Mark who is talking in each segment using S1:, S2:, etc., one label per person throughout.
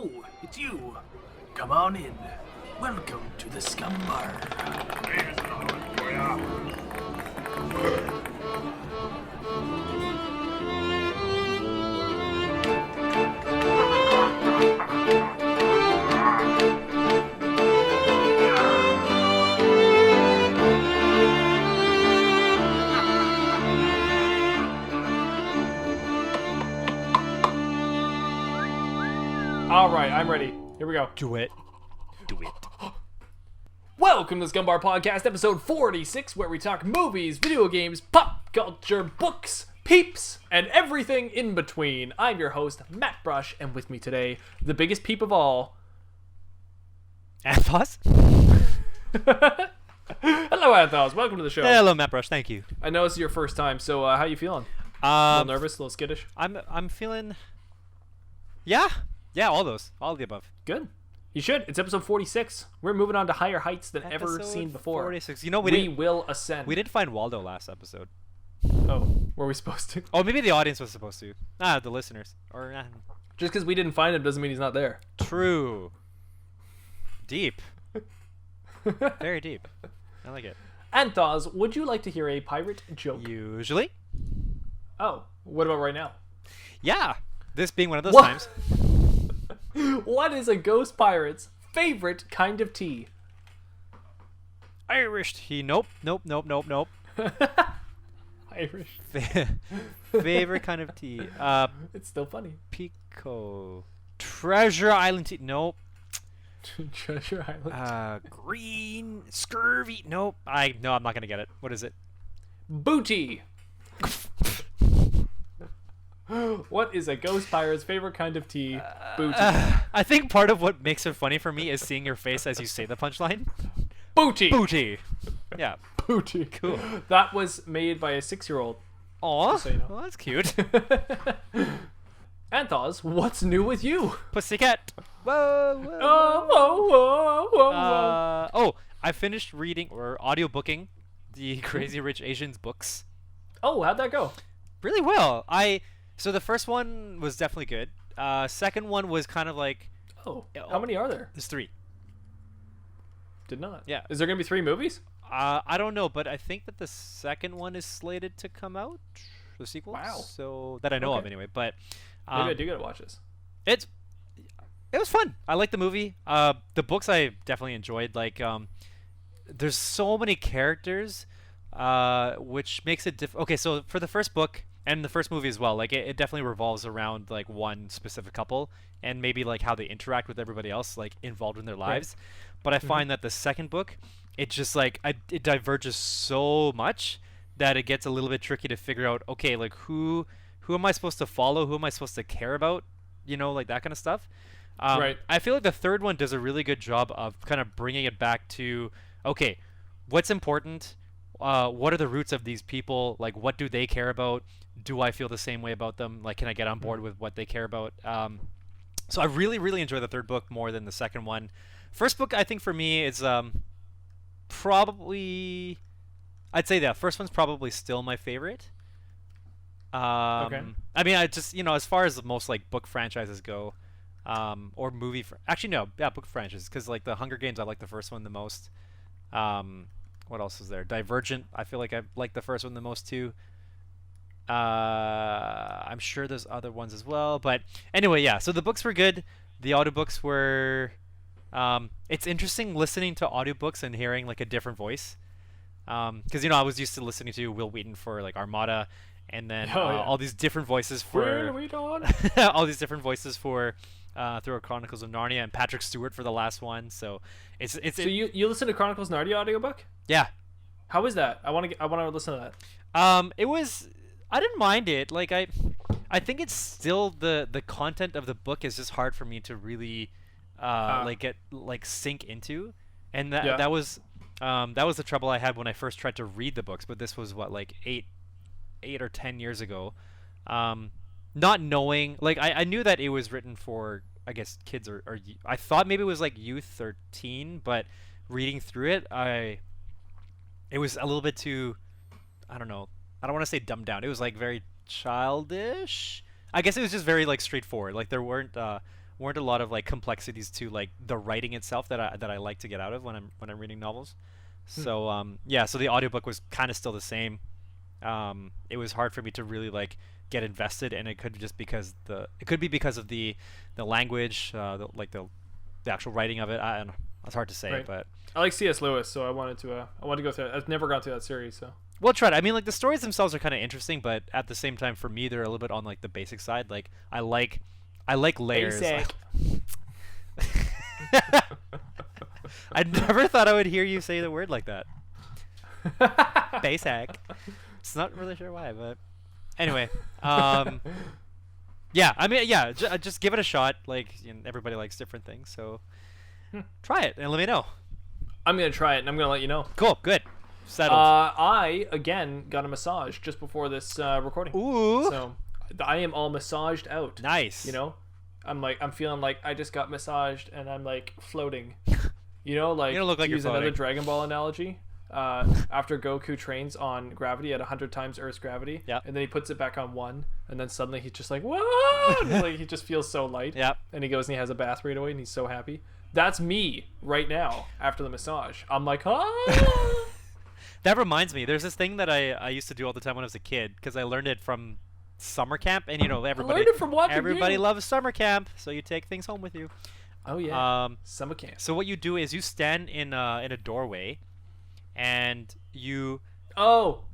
S1: Oh, it's you. Come on in. Welcome to the Scumm Bar.
S2: All right, I'm ready. Here we go.
S3: Do it.
S2: Welcome to the Scumm Bar Podcast, episode 46, where we talk movies, video games, pop culture, books, peeps, and everything in between. I'm your host, Mattbrush, and with me today, the biggest peep of all.
S3: Athos?
S2: Hello, Anthos. Welcome to the show.
S3: Hello, Mattbrush. Thank you.
S2: I know this is your first time, so how you feeling? A little nervous, a little skittish?
S3: I'm feeling. Yeah, all of the above.
S2: Good. You should. It's episode 46. We're moving on to higher heights than ever
S3: Episode
S2: seen before.
S3: 46. You know,
S2: we will ascend.
S3: We did find Waldo last episode.
S2: Oh, were we supposed to?
S3: Oh, maybe the audience was supposed to. The listeners. Or
S2: Just because we didn't find him doesn't mean he's not there.
S3: True. Deep. Very deep. I like it.
S2: Anthos, would you like to hear a pirate joke?
S3: Usually.
S2: Oh, what about right now?
S3: Yeah. This being one of those
S2: What?
S3: times.
S2: What is a ghost pirate's favorite kind of tea?
S3: Irish tea. Nope.
S2: Irish.
S3: Favorite kind of tea.
S2: It's still funny.
S3: Pico. Treasure Island tea. Nope.
S2: Treasure Island.
S3: Green scurvy. Nope. I'm not gonna get it. What is it?
S2: Booty. What is a ghost pirate's favorite kind of tea? Booty.
S3: I think part of what makes it funny for me is seeing your face as you say the punchline.
S2: Booty.
S3: Booty. Yeah.
S2: Booty.
S3: Cool.
S2: That was made by a 6-year-old.
S3: Aw.
S2: So you know.
S3: Well, that's cute.
S2: Anthos, what's new with you?
S3: Pussycat. Whoa.
S2: Whoa.
S3: I finished reading or audiobooking the Crazy Rich Asians books.
S2: Oh, how'd that go?
S3: Really well. So the first one was definitely good. Second one was kind of like.
S2: Oh, how many are there?
S3: There's 3.
S2: Did not.
S3: Yeah.
S2: Is there gonna be 3 movies?
S3: I don't know, but I think that the second one is slated to come out. The sequel.
S2: Wow.
S3: So that I know of anyway. But
S2: Maybe I do gotta watch this.
S3: it was fun. I liked the movie. The books I definitely enjoyed. Like there's so many characters, which makes it okay. So for the first book and the first movie as well, like it definitely revolves around like one specific couple and maybe like how they interact with everybody else like involved in their lives. Right. But I find that the second book, it just like it diverges so much that it gets a little bit tricky to figure out. Okay, like who am I supposed to follow? Who am I supposed to care about? You know, like that kind of stuff.
S2: Right.
S3: I feel like the third one does a really good job of kind of bringing it back to, okay, what's important? What are the roots of these people? Like, what do they care about? Do I feel the same way about them? Like, can I get on board with what they care about? So I really, really enjoy the third book more than the second one. First book, I think for me, is probably, I'd say that first one's probably still my favorite.
S2: Okay.
S3: I mean, I just, as far as most like book franchises go, or movie, book franchises, because like the Hunger Games, I like the first one the most. What else is there? Divergent, I feel like I like the first one the most too. I'm sure there's other ones as well, but anyway, yeah. So the books were good. The audiobooks were. It's interesting listening to audiobooks and hearing like a different voice. Because I was used to listening to Will Wheaton for like Armada, and then all these different voices for all these different voices for through Chronicles of Narnia, and Patrick Stewart for the last one. So it's.
S2: So you listen to Chronicles of Narnia audiobook?
S3: Yeah.
S2: How is that? I want to listen to that.
S3: It was. I didn't mind it. Like I think it's still the content of the book is just hard for me to really sink into, and that was the trouble I had when I first tried to read the books. But this was what, like 8 or 10 years ago, not knowing, like I knew that it was written for, I guess, kids or I thought maybe it was like youth or teen, but reading through it, it was a little bit too, I don't know, I don't want to say dumbed down. It was like very childish. I guess it was just very like straightforward. Like there weren't weren't a lot of like complexities to like the writing itself that I like to get out of when I'm reading novels. So yeah, so the audiobook was kind of still the same. It was hard for me to really like get invested, and it could be because of the language, the actual writing of it. I don't know. It's hard to say,
S2: Right.
S3: but
S2: I like C.S. Lewis, so I wanted to go through it. I've never gone through that series, so.
S3: we'll try it. I mean, like the stories themselves are kind of interesting, but at the same time, for me, they're a little bit on like the basic side. Like I like layers.
S2: Basic.
S3: I never thought I would hear you say the word like that. Basic. It's not really sure why, but anyway. Yeah, I mean, yeah, just give it a shot. Like, everybody likes different things, so try it and let me know.
S2: I'm gonna try it, and I'm gonna let you know.
S3: Cool, good, settled.
S2: I again got a massage just before this recording.
S3: Ooh,
S2: So I am all massaged out.
S3: nice.
S2: I'm feeling like I just got massaged, and I'm like floating. Like
S3: You don't look like
S2: to
S3: you're
S2: use another
S3: floating.
S2: Dragon Ball analogy. After Goku trains on gravity at 100 times Earth's gravity,
S3: Yep.
S2: and then he puts it back on 1, and then suddenly he's just like, "What?" Like he just feels so light.
S3: Yep.
S2: And he goes and he has a bath right away, and he's so happy. That's me right now after the massage. I'm like, "Ah!"
S3: That reminds me. There's this thing that I used to do all the time when I was a kid because I learned it from summer camp, and everybody
S2: learned it from watching
S3: everybody
S2: you.
S3: loves summer camp, so you take things home with you.
S2: Oh yeah.
S3: Um,
S2: Summer camp.
S3: So what you do is you stand in a doorway, and you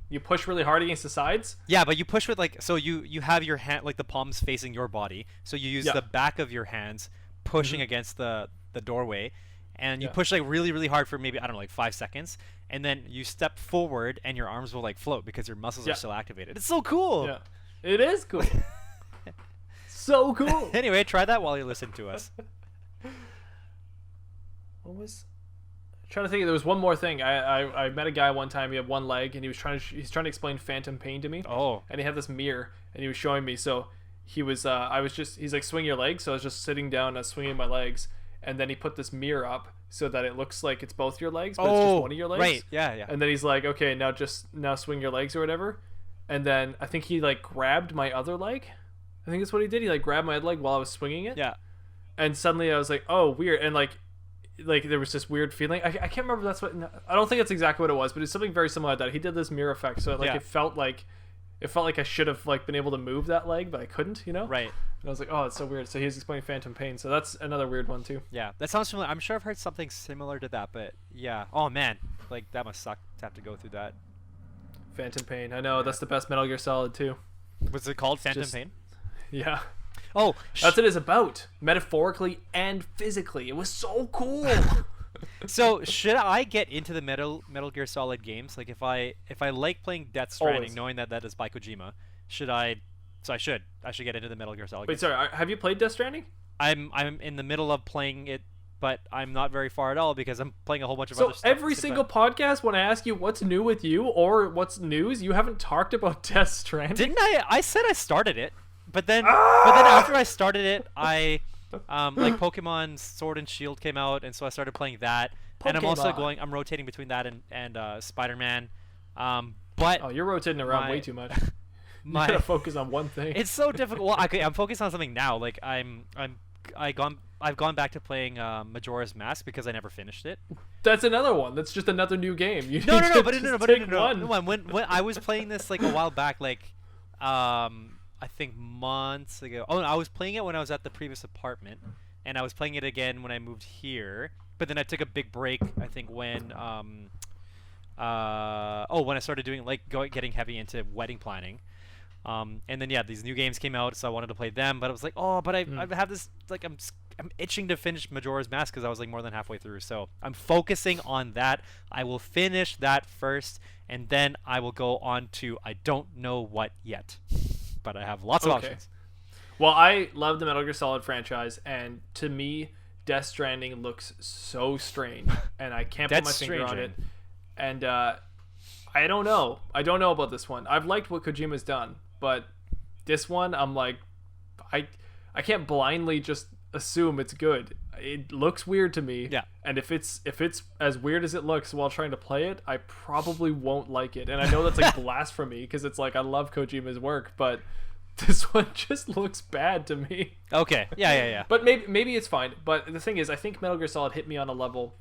S2: You push really hard against the sides?
S3: but you push with like, so you have your hand, like the palms facing your body, so you use
S2: Yeah.
S3: the back of your hands pushing against the doorway, and you
S2: Yeah.
S3: push like really really hard for maybe, I don't know, like 5 seconds, and then you step forward and your arms will like float because your muscles
S2: Yeah.
S3: are still activated. It's so cool.
S2: Yeah. It is cool. So cool.
S3: Anyway, try that while you listen to us.
S2: What was? I'm trying to think. There was one more thing. I met a guy one time. He had one leg, and he's trying to explain phantom pain to me.
S3: Oh.
S2: And he had this mirror, and he was showing me. So he was he's like, swing your legs. So I was just sitting down and swinging my legs, and then he put this mirror up so that it looks like it's both your legs, but it's just one of your legs.
S3: Right. Yeah.
S2: And then he's like, okay, now swing your legs or whatever. And then I think he like grabbed my other leg. I think that's what he did. He like grabbed my other leg while I was swinging it.
S3: Yeah.
S2: And suddenly I was like, oh, weird. And like there was this weird feeling. I can't remember if that's what. I don't think that's exactly what it was, but it's something very similar to that. He did this mirror effect, so
S3: Yeah.
S2: it felt like I should have like been able to move that leg, but I couldn't.
S3: Right.
S2: And I was like, oh, it's so weird. So he was explaining phantom pain. So that's another weird one too.
S3: Yeah. That sounds familiar. I'm sure I've heard something similar to that, but yeah. Oh man, like that must suck to have to go through that.
S2: Phantom pain. I know that's the best Metal Gear Solid too.
S3: Was it called Phantom
S2: Just-
S3: Pain?
S2: Yeah.
S3: Oh,
S2: That's what it is about, metaphorically and physically. It was so cool.
S3: so should I get into the Metal Gear Solid games? Like if I like playing Death Stranding,
S2: Always.
S3: knowing that is by Kojima, should I? So I should get into the Metal Gear Solid
S2: Wait,
S3: games.
S2: sorry. Have you played Death Stranding?
S3: I'm in the middle of playing it, but I'm not very far at all because I'm playing a whole bunch of
S2: So
S3: other stuff.
S2: every single podcast, when I ask you what's new with you or what's news, you haven't talked about Death Stranding.
S3: Didn't I? I said I started it, but then after I started it, I like Pokemon Sword and Shield came out, and so I started playing that. And I'm also
S2: Pokemon.
S3: I'm rotating between that and Spider-Man. But
S2: Oh, you're rotating around
S3: My-
S2: way too much. You
S3: my
S2: gotta focus on one thing.
S3: it's so difficult. Well, I'm focused on something now. Like I've gone back to playing Majora's Mask because I never finished it.
S2: That's another one. That's just another new game. You
S3: No,
S2: need
S3: no, no,
S2: to
S3: but
S2: just
S3: no,
S2: take
S3: no.
S2: one.
S3: When I was playing this like a while back, like I think months ago. Oh, no, I was playing it when I was at the previous apartment, and I was playing it again when I moved here. But then I took a big break. I think when when I started doing getting heavy into wedding planning. And then these new games came out, so I wanted to play them. But I was like, I have this like I'm itching to finish Majora's Mask because I was like more than halfway through. So I'm focusing on that. I will finish that first, and then I will go on to I don't know what yet, but I have lots of
S2: Okay.
S3: options.
S2: Well, I love the Metal Gear Solid franchise, and to me, Death Stranding looks so strange, and I can't put my
S3: That's
S2: finger on
S3: strange,
S2: it. And I don't know. I don't know about this one. I've liked what Kojima's done, but this one, I'm like, I can't blindly just assume it's good. It looks weird to me.
S3: Yeah.
S2: And if it's as weird as it looks while trying to play it, I probably won't like it. And I know that's like blasphemy because it's like I love Kojima's work, but This one just looks bad to me.
S3: Okay. Yeah.
S2: But maybe it's fine. But the thing is, I think Metal Gear Solid hit me on a level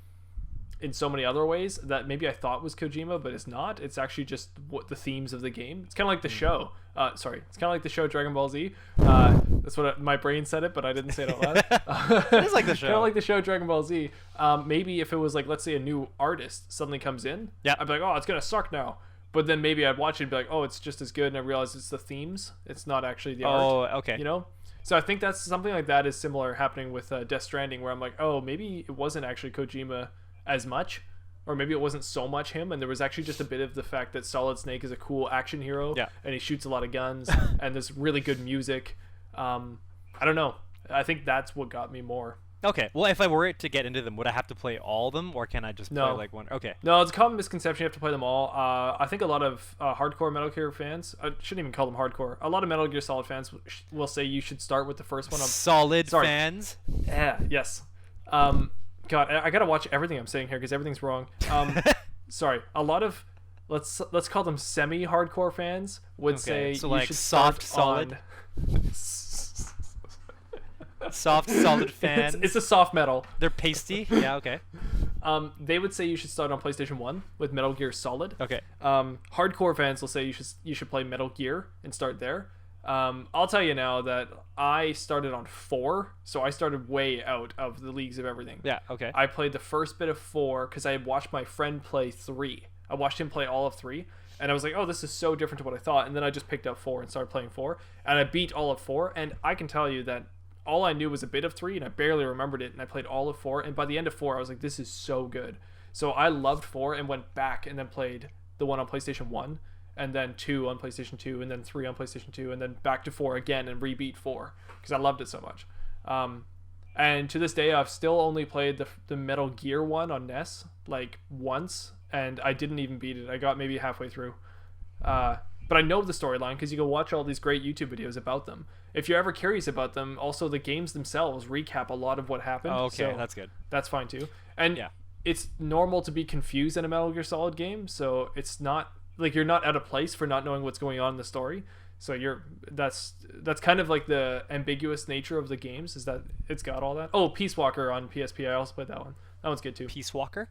S2: in so many other ways that maybe I thought was Kojima, but it's not. It's actually just what the themes of the game. It's kind of like the show. It's kind of like the show Dragon Ball Z. That's what my brain said it, but I didn't say it out loud.
S3: It is like the show.
S2: Kind of like the show Dragon Ball Z. Maybe if it was like, let's say a new artist suddenly comes in, I'd be like, oh, it's gonna suck now. But then maybe I'd watch it and be like, oh, it's just as good, and I realize it's the themes. It's not actually the art.
S3: Oh, okay.
S2: You know? So I think that's something like that is similar happening with Death Stranding, where I'm like, oh, maybe it wasn't actually Kojima as much, or maybe it wasn't so much him, and there was actually just a bit of the fact that Solid Snake is a cool action hero, and he shoots a lot of guns, and there's really good music. I don't know. I think that's what got me more.
S3: Okay. Well, if I were to get into them, would I have to play all of them, or can I just play like one? Okay.
S2: No, it's a common misconception you have to play them all. I think a lot of hardcore Metal Gear fans, I shouldn't even call them hardcore, a lot of Metal Gear Solid fans will say you should start with the first one.
S3: Fans?
S2: Yeah, yes. God, I gotta watch everything I'm saying here because everything's wrong. Sorry, a lot of let's call them semi-hardcore fans would say
S3: so
S2: you
S3: like
S2: should
S3: soft,
S2: start
S3: solid. Soft, solid fans.
S2: It's a soft metal.
S3: They're pasty. Yeah, okay.
S2: They would say you should start on PlayStation 1 with Metal Gear Solid.
S3: Okay.
S2: Hardcore fans will say you should play Metal Gear and start there. I'll tell you now that I started on 4, so I started way out of the leagues of everything.
S3: Yeah, okay.
S2: I played the first bit of 4 because I had watched my friend play 3. I watched him play all of 3, and I was like, oh, this is so different to what I thought. And then I just picked up 4 and started playing 4, and I beat all of 4, and I can tell you that all I knew was a bit of 3, and I barely remembered it, and I played all of 4, and by the end of 4, I was like, this is so good. So I loved 4 and went back and then played the one on PlayStation 1, and then 2 on PlayStation 2, and then 3 on PlayStation 2, and then back to 4 again and rebeat 4, because I loved it so much. And to this day, I've still only played the Metal Gear one on NES, like, once, and I didn't even beat it. I got maybe halfway through. But I know the storyline because you can watch all these great YouTube videos about them. If you're ever curious about them, also the games themselves recap a lot of what happened.
S3: Oh, okay,
S2: so
S3: that's good. That's
S2: fine too. And it's normal to be confused in a Metal Gear Solid game, so it's not like you're not out of place for not knowing what's going on in the story. So that's kind of like the ambiguous nature of the games, is that it's got all that. Oh, Peace Walker on PSP, I also played that one. That one's good too.
S3: Peace Walker?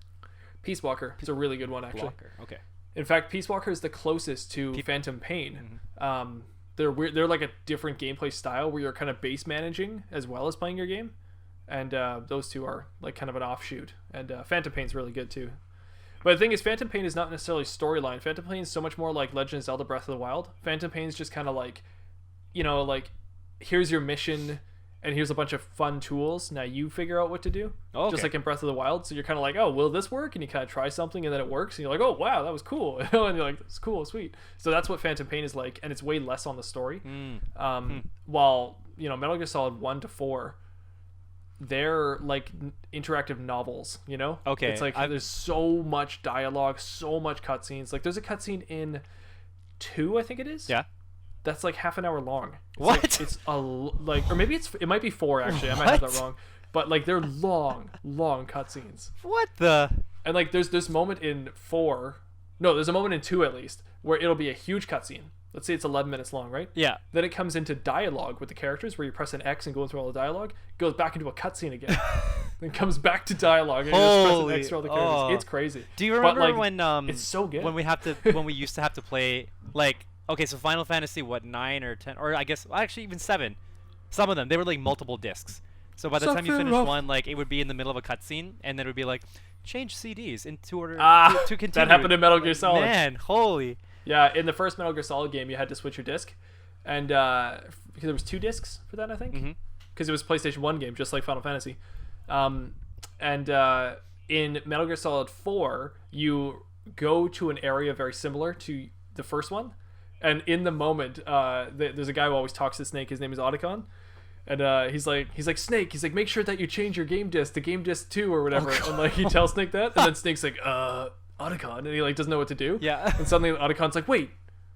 S2: Peace Walker is a really good one, actually.
S3: Walker. Okay.
S2: In fact, Peace Walker is the closest to Phantom Pain.
S3: Mm-hmm.
S2: They're like a different gameplay style where you're kind of base managing as well as playing your game, and those two are like kind of an offshoot. And Phantom Pain's really good too. But the thing is, Phantom Pain is not necessarily storyline. Phantom Pain is so much more like Legend of Zelda: Breath of the Wild. Phantom Pain is just kind of like, like here's your mission, and here's a bunch of fun tools. Now you figure out what to do.
S3: Okay.
S2: Just like in Breath of the Wild. So you're kind of like, oh, will this work? And you kind of try something, and then it works. And you're like, oh, wow, that was cool. And you're like, it's cool, sweet. So that's what Phantom Pain is like, and it's way less on the story. While, Metal Gear Solid 1 to 4, they're like interactive novels,
S3: Okay.
S2: It's like there's so much dialogue, so much cutscenes. Like there's a cutscene in 2, I think it is.
S3: Yeah.
S2: That's like half an hour long.
S3: What?
S2: It's or maybe it might be 4 actually. I might have that wrong. But like they're long cutscenes.
S3: What the?
S2: And like there's this moment in 4. No, there's a moment in 2 at least where it'll be a huge cutscene. Let's say it's 11 minutes long, right?
S3: Yeah.
S2: Then it comes into dialogue with the characters where you press an X and go through all the dialogue. Goes back into a cutscene again. Then comes back to dialogue and you just press an X through all the characters. It's crazy.
S3: Do you remember when
S2: it's so good.
S3: when we used to have to play like, okay, so Final Fantasy 9 or 10, or I guess actually even 7. Some of them, they were like multiple discs. So by the time you finish one, like it would be in the middle of a cutscene, and then it would be like, change CDs into order to continue.
S2: That happened in Metal Gear Solid.
S3: Man, holy.
S2: Yeah, in the first Metal Gear Solid game, you had to switch your disc, and because there was 2 discs for that, I think, because it was a PlayStation 1 game, just like Final Fantasy. And in Metal Gear Solid 4, you go to an area very similar to the first one, and in the moment, there's a guy who always talks to Snake. His name is Otacon. And he's like Snake. He's like, make sure that you change your game disc to game disc 2 or whatever.
S3: Oh,
S2: and like he tells Snake that, and then Snake's like, Otacon, and he like doesn't know what to do.
S3: Yeah.
S2: And suddenly Otacon's like, wait.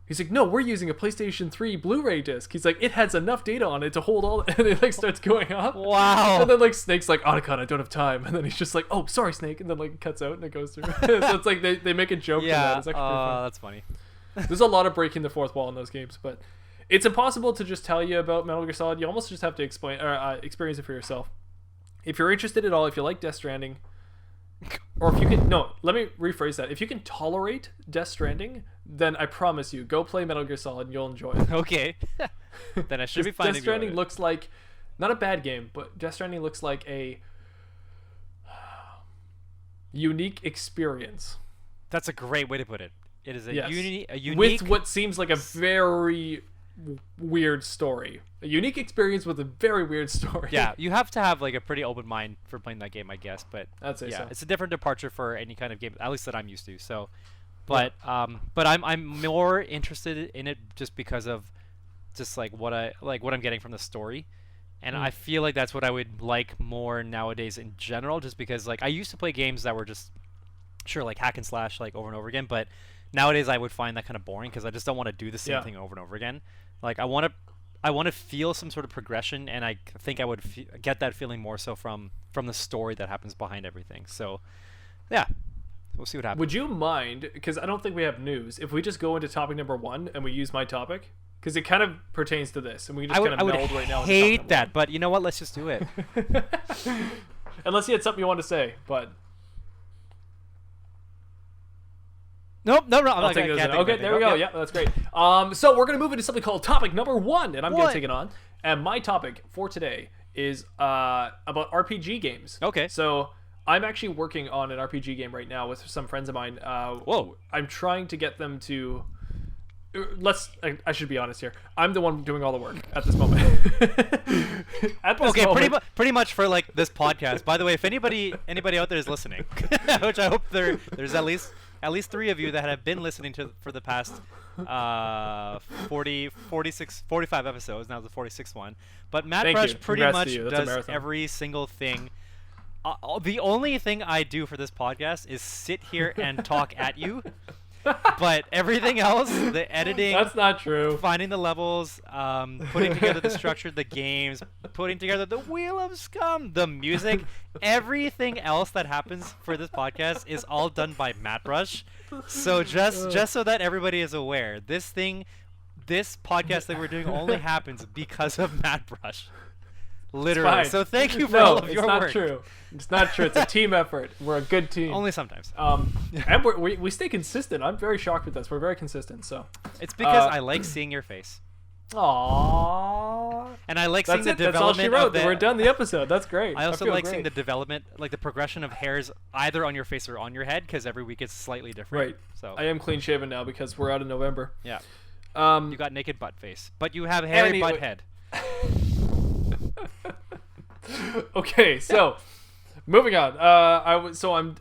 S2: He's like, no, we're using a PlayStation 3 Blu-ray disc. He's like, it has enough data on it to hold all. And it like starts going up.
S3: Wow.
S2: And then like Snake's like, Otacon, I don't have time. And then he's just like, oh, sorry, Snake. And then like cuts out and it goes through. So it's like they make a joke.
S3: Yeah.
S2: From that. It's actually pretty fun.
S3: That's funny.
S2: There's a lot of breaking the fourth wall in those games, but It's impossible to just tell you about Metal Gear Solid. You almost just have to explain or experience it for yourself. If you're interested at all, if you like Death Stranding, or if you can, no, let me rephrase that. If you can tolerate Death Stranding, then I promise you, go play Metal Gear Solid and you'll enjoy it.
S3: Okay. Then I should be fine.
S2: Death Stranding looks like, not a bad game, but Death Stranding looks like a unique experience.
S3: That's a great way to put it. It is a,
S2: Yes.
S3: a unique...
S2: With what seems like a very weird story. A unique experience with a very weird story.
S3: Yeah, you have to have like a pretty open mind for playing that game, I guess. But
S2: I'd say
S3: yeah,
S2: so.
S3: it's a different departure for any kind of game, at least that I'm used to. So, but I'm more interested in it just because of just like what I'm getting from the story, and I feel like that's what I would like more nowadays in general. Just because like I used to play games that were just like hack and slash like over and over again, but nowadays I would find that kind of boring because I just don't want to do the same thing over and over again. Like I want to feel some sort of progression, and I think I would get that feeling more so from the story that happens behind everything. So, yeah, we'll see what happens.
S2: Would you mind, because I don't think we have news, if we just go into topic number 1 and we use my topic? Because it kind of pertains to this, and we just kind of meld right now.
S3: I would hate that, but you know what? Let's just do it.
S2: Unless you had something you want to say, but...
S3: Nope, no,
S2: I'll take it. Okay, there we go. Yeah, that's great. So we're gonna move into something called topic number 1, and I'm gonna take it on. And my topic for today is about RPG games.
S3: Okay.
S2: So I'm actually working on an RPG game right now with some friends of mine.
S3: Whoa.
S2: I'm trying to get them to. I should be honest here. I'm the one doing all the work at this moment.
S3: Pretty much for like this podcast. By the way, if anybody out there is listening, which I hope there's at least 3 of you that have been listening for the past 45 episodes. Now the 46th one. But Mattbrush pretty much does every single thing. The only thing I do for this podcast is sit here and talk at you. But everything else, the editing,
S2: that's not true.
S3: Finding the levels, putting together the structure of the games, putting together the Wheel of Scumm, the music, everything else that happens for this podcast is all done by Mattbrush. So just so that everybody is aware, this podcast that we're doing only happens because of Mattbrush. Literally. So thank you for all of your work.
S2: It's not true. It's not true. It's a team effort. We're a good team.
S3: Only sometimes.
S2: And we stay consistent. I'm very shocked with this. We're very consistent. So
S3: it's because I like seeing your face.
S2: Aww.
S3: And I like seeing the development.
S2: That's all she wrote. We're done the episode. That's great.
S3: I also like seeing the development, like the progression of hairs either on your face or on your head, because every week it's slightly different.
S2: Right.
S3: So
S2: I am clean shaven now because we're out of November.
S3: Yeah. You got naked butt face, but you have hairy butt head.
S2: Okay, so moving on.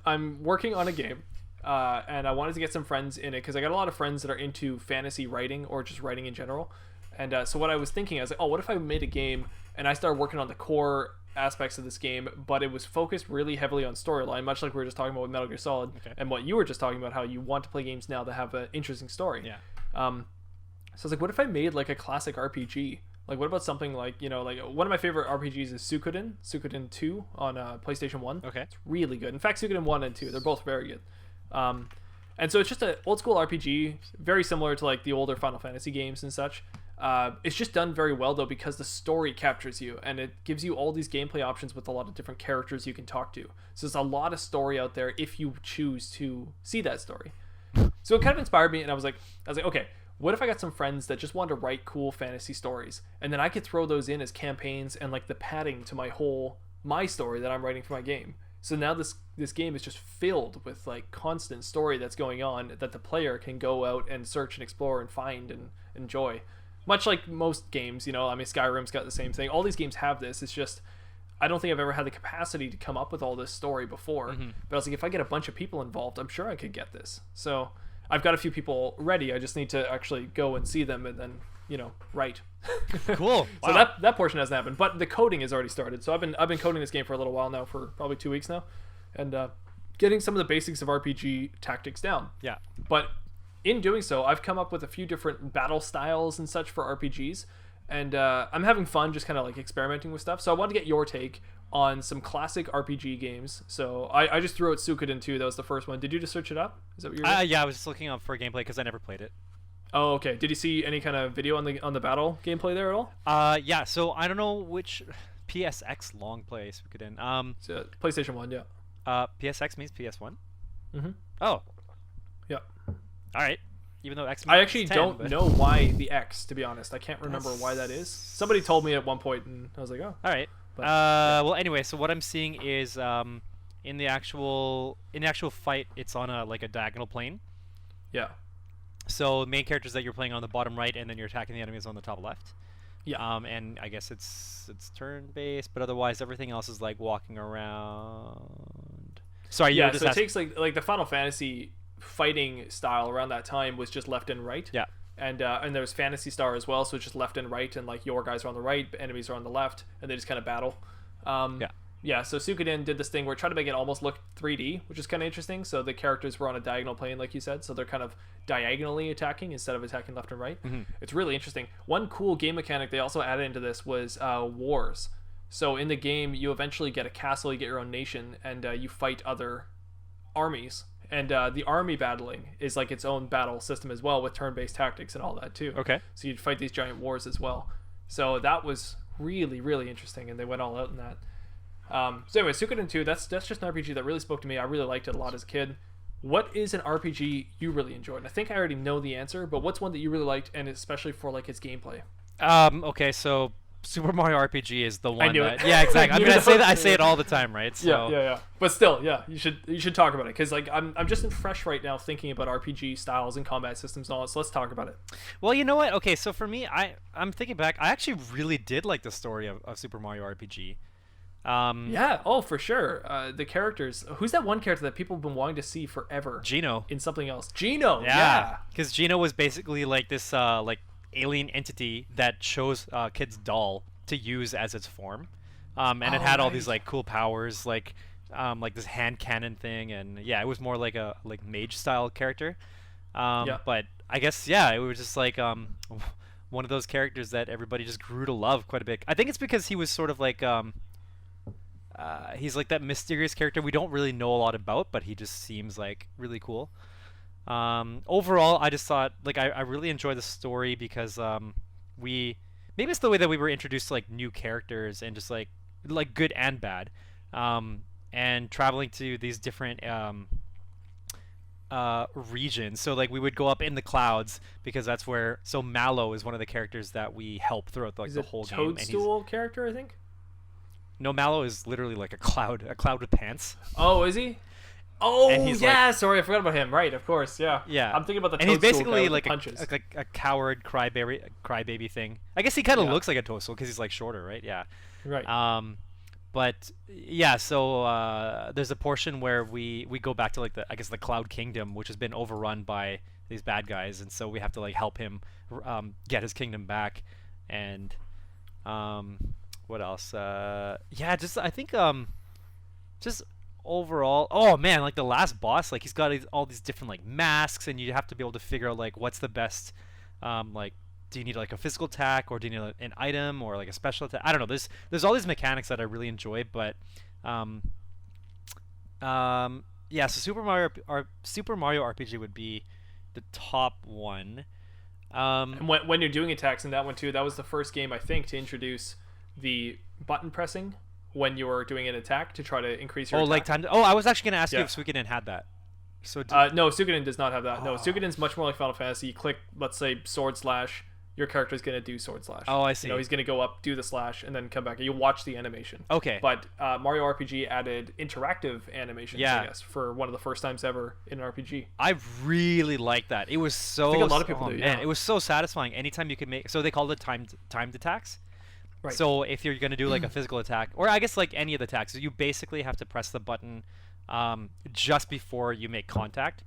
S2: I'm working on a game, and I wanted to get some friends in it because I got a lot of friends that are into fantasy writing or just writing in general. And so what I was thinking, I was like, oh, what if I made a game and I started working on the core aspects of this game, but it was focused really heavily on storyline, much like we were just talking about with Metal Gear Solid, and what you were just talking about, how you want to play games now that have an interesting story.
S3: Yeah.
S2: So I was like, what if I made like a classic RPG? Like, what about something like, like one of my favorite RPGs is Suikoden 2 on PlayStation 1.
S3: Okay.
S2: It's really good. In fact, Suikoden 1 and 2, they're both very good. And so it's just an old school RPG, very similar to like the older Final Fantasy games and such. It's just done very well though because the story captures you and it gives you all these gameplay options with a lot of different characters you can talk to. So there's a lot of story out there if you choose to see that story. So it kind of inspired me, and I was like, okay, what if I got some friends that just wanted to write cool fantasy stories, and then I could throw those in as campaigns and like the padding to my story that I'm writing for my game. So now this game is just filled with like constant story that's going on that the player can go out and search and explore and find and enjoy. Much like most games, Skyrim's got the same thing. All these games have this. It's just, I don't think I've ever had the capacity to come up with all this story before. Mm-hmm. But I was like, if I get a bunch of people involved, I'm sure I could get this. So I've got a few people ready. I just need to actually go and see them and then, write.
S3: Cool.
S2: So
S3: wow.
S2: that portion hasn't happened, but the coding has already started. So I've been coding this game for a little while now, for probably 2 weeks now, and getting some of the basics of RPG tactics down.
S3: Yeah.
S2: But in doing so, I've come up with a few different battle styles and such for RPGs, and I'm having fun just kind of like experimenting with stuff. So I wanted to get your take on some classic RPG games. So I just threw out Suikoden 2. That was the first one. Did you just search it up? Is that what you're doing?
S3: Yeah, I was just looking up for gameplay because I never played it.
S2: Oh, okay. Did you see any kind of video on the battle gameplay there at all?
S3: Yeah. So I don't know which PSX long play Suikoden.
S2: So, PlayStation 1, yeah.
S3: PSX means PS1.
S2: Mm-hmm.
S3: Oh,
S2: Yeah.
S3: all right. Even though X means
S2: I actually
S3: 10,
S2: don't
S3: but...
S2: know why the X, to be honest. I can't remember why that is. Somebody told me at one point, and I was like, oh.
S3: All right.
S2: But,
S3: Well, anyway, so what I'm seeing is in the actual fight, it's on a diagonal plane.
S2: Yeah.
S3: So the main characters that you're playing on the bottom right, and then you're attacking the enemies on the top left.
S2: Yeah.
S3: And I guess it's turn-based, but otherwise everything else is like walking around. Sorry,
S2: Yeah, so it takes like the Final Fantasy fighting style around that time was just left and right.
S3: Yeah.
S2: And there was Phantasy Star as well, so it's just left and right, and like your guys are on the right, enemies are on the left, and they just kind of battle. Yeah, so Suikoden did this thing where it tried to make it almost look 3D, which is kind of interesting. So the characters were on a diagonal plane, like you said, so they're kind of diagonally attacking instead of attacking left and right.
S3: Mm-hmm.
S2: It's really interesting. One cool game mechanic they also added into this was wars. So in the game, you eventually get a castle, you get your own nation, and you fight other armies. And the army battling is like its own battle system as well, with turn-based tactics and all that too.
S3: Okay.
S2: So you'd fight these giant wars as well. So that was really, really interesting, and they went all out in that. So anyway, Suikoden 2, that's just an RPG that really spoke to me. I really liked it a lot as a kid. What is an RPG you really enjoyed? And I think I already know the answer, but what's one that you really liked, and especially for like its gameplay?
S3: Okay, so Super Mario RPG is the one.
S2: I knew it.
S3: Yeah, exactly. I mean, I say it all the time, right? So.
S2: Yeah. But still, yeah, you should talk about it, because like I'm just fresh right now thinking about RPG styles and combat systems and all that. So let's talk about it.
S3: Well, you know what? Okay, so for me, I'm thinking back. I actually really did like the story of Super Mario RPG.
S2: Yeah, oh for sure. The characters. Who's that one character that people have been wanting to see forever?
S3: Gino.
S2: In something else. Gino.
S3: Yeah. Because Gino was basically like this like alien entity that chose Kid's doll to use as its form, and it had all these like cool powers, like this hand cannon thing, and yeah, it was more like a mage style character. But I guess it was just like one of those characters that everybody just grew to love quite a bit. I think it's because he was sort of like he's like that mysterious character we don't really know a lot about, but he just seems like really cool. Overall, I just thought like I really enjoy the story because maybe it's the way that we were introduced to like new characters and just like good and bad, and traveling to these different regions. So like we would go up in the clouds because that's where. So Mallow is one of the characters that we help throughout the whole game.
S2: Toadstool character, I think.
S3: No, Mallow is literally like a cloud with pants.
S2: Oh, is he? Oh, yeah.
S3: Like,
S2: sorry, I forgot about him. Right, of course. Yeah.
S3: Yeah.
S2: I'm thinking about the
S3: and
S2: Toadstool
S3: he's basically
S2: guy with
S3: like
S2: the punches.
S3: a coward crybaby thing. I guess he kind of looks like a Toadstool because he's like shorter, right? Yeah.
S2: Right.
S3: But yeah, so there's a portion where we go back to like the Cloud Kingdom, which has been overrun by these bad guys, and so we have to like help him get his kingdom back. And what else? I think just overall, oh man, like the last boss, like he's got all these different like masks, and you have to be able to figure out like what's the best, like do you need like a physical attack, or do you need an item, or like a special attack? I don't know. There's all these mechanics that I really enjoy, but so Super Mario RPG would be the top one.
S2: And when you're doing attacks in that one too, that was the first game I think to introduce the button pressing when you were doing an attack to try to increase your attack.
S3: Like time. I was actually gonna ask you if Suikoden had that. So
S2: no, Suikoden does not have that. No, Suikoden's much more like Final Fantasy. You click, let's say, sword slash. Your character's gonna do sword slash.
S3: Oh, I see.
S2: You know, he's gonna go up, do the slash, and then come back. You watch the animation.
S3: Okay.
S2: But Mario RPG added interactive animations, I guess, for one of the first times ever in an RPG.
S3: I really like that. It was so.
S2: I think a lot of people do.
S3: Man, it was so satisfying. Anytime you could make. So they called it timed attacks.
S2: Right.
S3: So if you're gonna do like a physical attack, or I guess like any of the attacks, you basically have to press the button just before you make contact.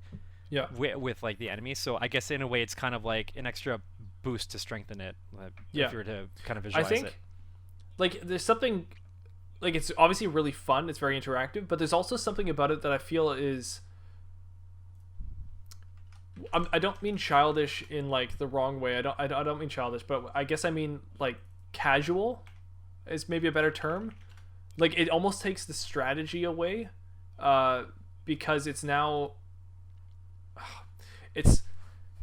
S2: Yeah.
S3: With like the enemy. So I guess in a way it's kind of like an extra boost to strengthen it. If you were to kind of visualize it. I think,
S2: like, there's something, like, it's obviously really fun. It's very interactive, but there's also something about it that I feel is. I don't mean childish in like the wrong way. I don't mean childish, but I guess I mean like casual is maybe a better term. Like it almost takes the strategy away, because it's now.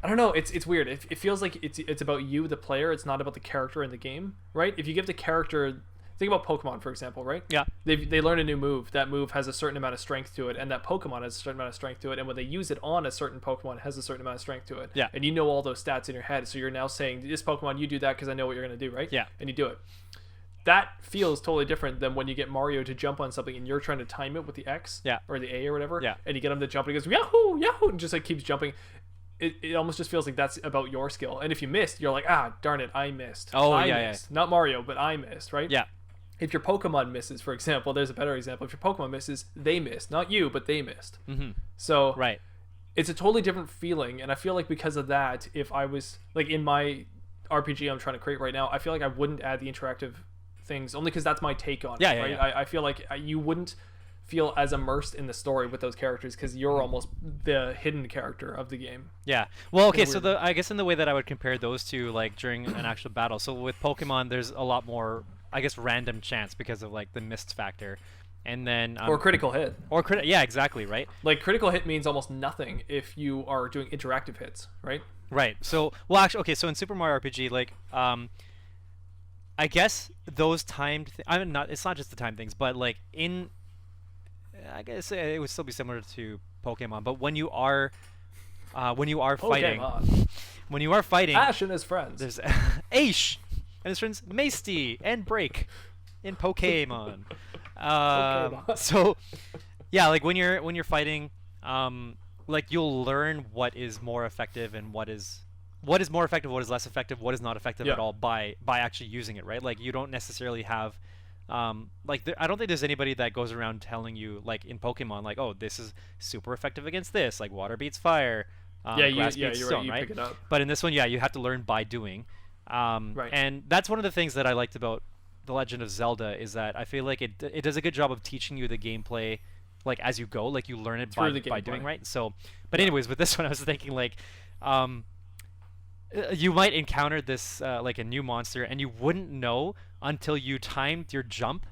S2: I don't know. It's weird. It feels like it's about you, the player. It's not about the character in the game, right? If you give the character, think about Pokemon, for example, right?
S3: Yeah.
S2: They learn a new move. That move has a certain amount of strength to it, and that Pokemon has a certain amount of strength to it. And when they use it on a certain Pokemon, it has a certain amount of strength to it.
S3: Yeah.
S2: And you know all those stats in your head, so you're now saying, this Pokemon, you do that because I know what you're gonna do, right?
S3: Yeah.
S2: And you do it. That feels totally different than when you get Mario to jump on something and you're trying to time it with the X or the A or whatever.
S3: Yeah.
S2: And you get him to jump and he goes, Yahoo, Yahoo, and just like keeps jumping. It almost just feels like that's about your skill. And if you missed, you're like, darn it, I missed. I missed. Not Mario, but I missed, right?
S3: Yeah.
S2: If your Pokemon misses, for example, there's a better example. If your Pokemon misses, they missed. Not you, but they missed.
S3: Mm-hmm.
S2: So
S3: right.
S2: It's a totally different feeling. And I feel like because of that, if I was like in my RPG I'm trying to create right now, I feel like I wouldn't add the interactive things only because that's my take on it. Right?
S3: Yeah.
S2: I feel like you wouldn't feel as immersed in the story with those characters because you're almost the hidden character of the game.
S3: Yeah. Well, okay, so I guess in the way that I would compare those two, like during an actual battle. So with Pokemon, there's a lot more, I guess, random chance because of like the missed factor, and then
S2: or critical hit.
S3: Yeah, exactly, right.
S2: Like critical hit means almost nothing if you are doing interactive hits, right?
S3: Right. So well, actually, okay. So in Super Mario RPG, like I guess those timed. It's not just the time things, but like in. I guess it would still be similar to Pokemon, but when you are fighting, when you are fighting,
S2: Ash and his friends.
S3: There's Aish and his friends Misty and Break in Pokemon. So yeah, like when you're fighting, like you'll learn what is more effective and what is more effective, what is less effective, what is not effective at all by actually using it, right? Like you don't necessarily have. I don't think there's anybody that goes around telling you, like in Pokemon, like, oh, this is super effective against this, like water beats fire, grass beats stone, right?
S2: Pick it up.
S3: But in this one, you have to learn by doing.
S2: Right.
S3: And that's one of the things that I liked about The Legend of Zelda is that I feel like it does a good job of teaching you the gameplay, like as you go, like you learn it by doing, right? So, but anyways, with this one, I was thinking like, you might encounter this like a new monster and you wouldn't know until you timed your jump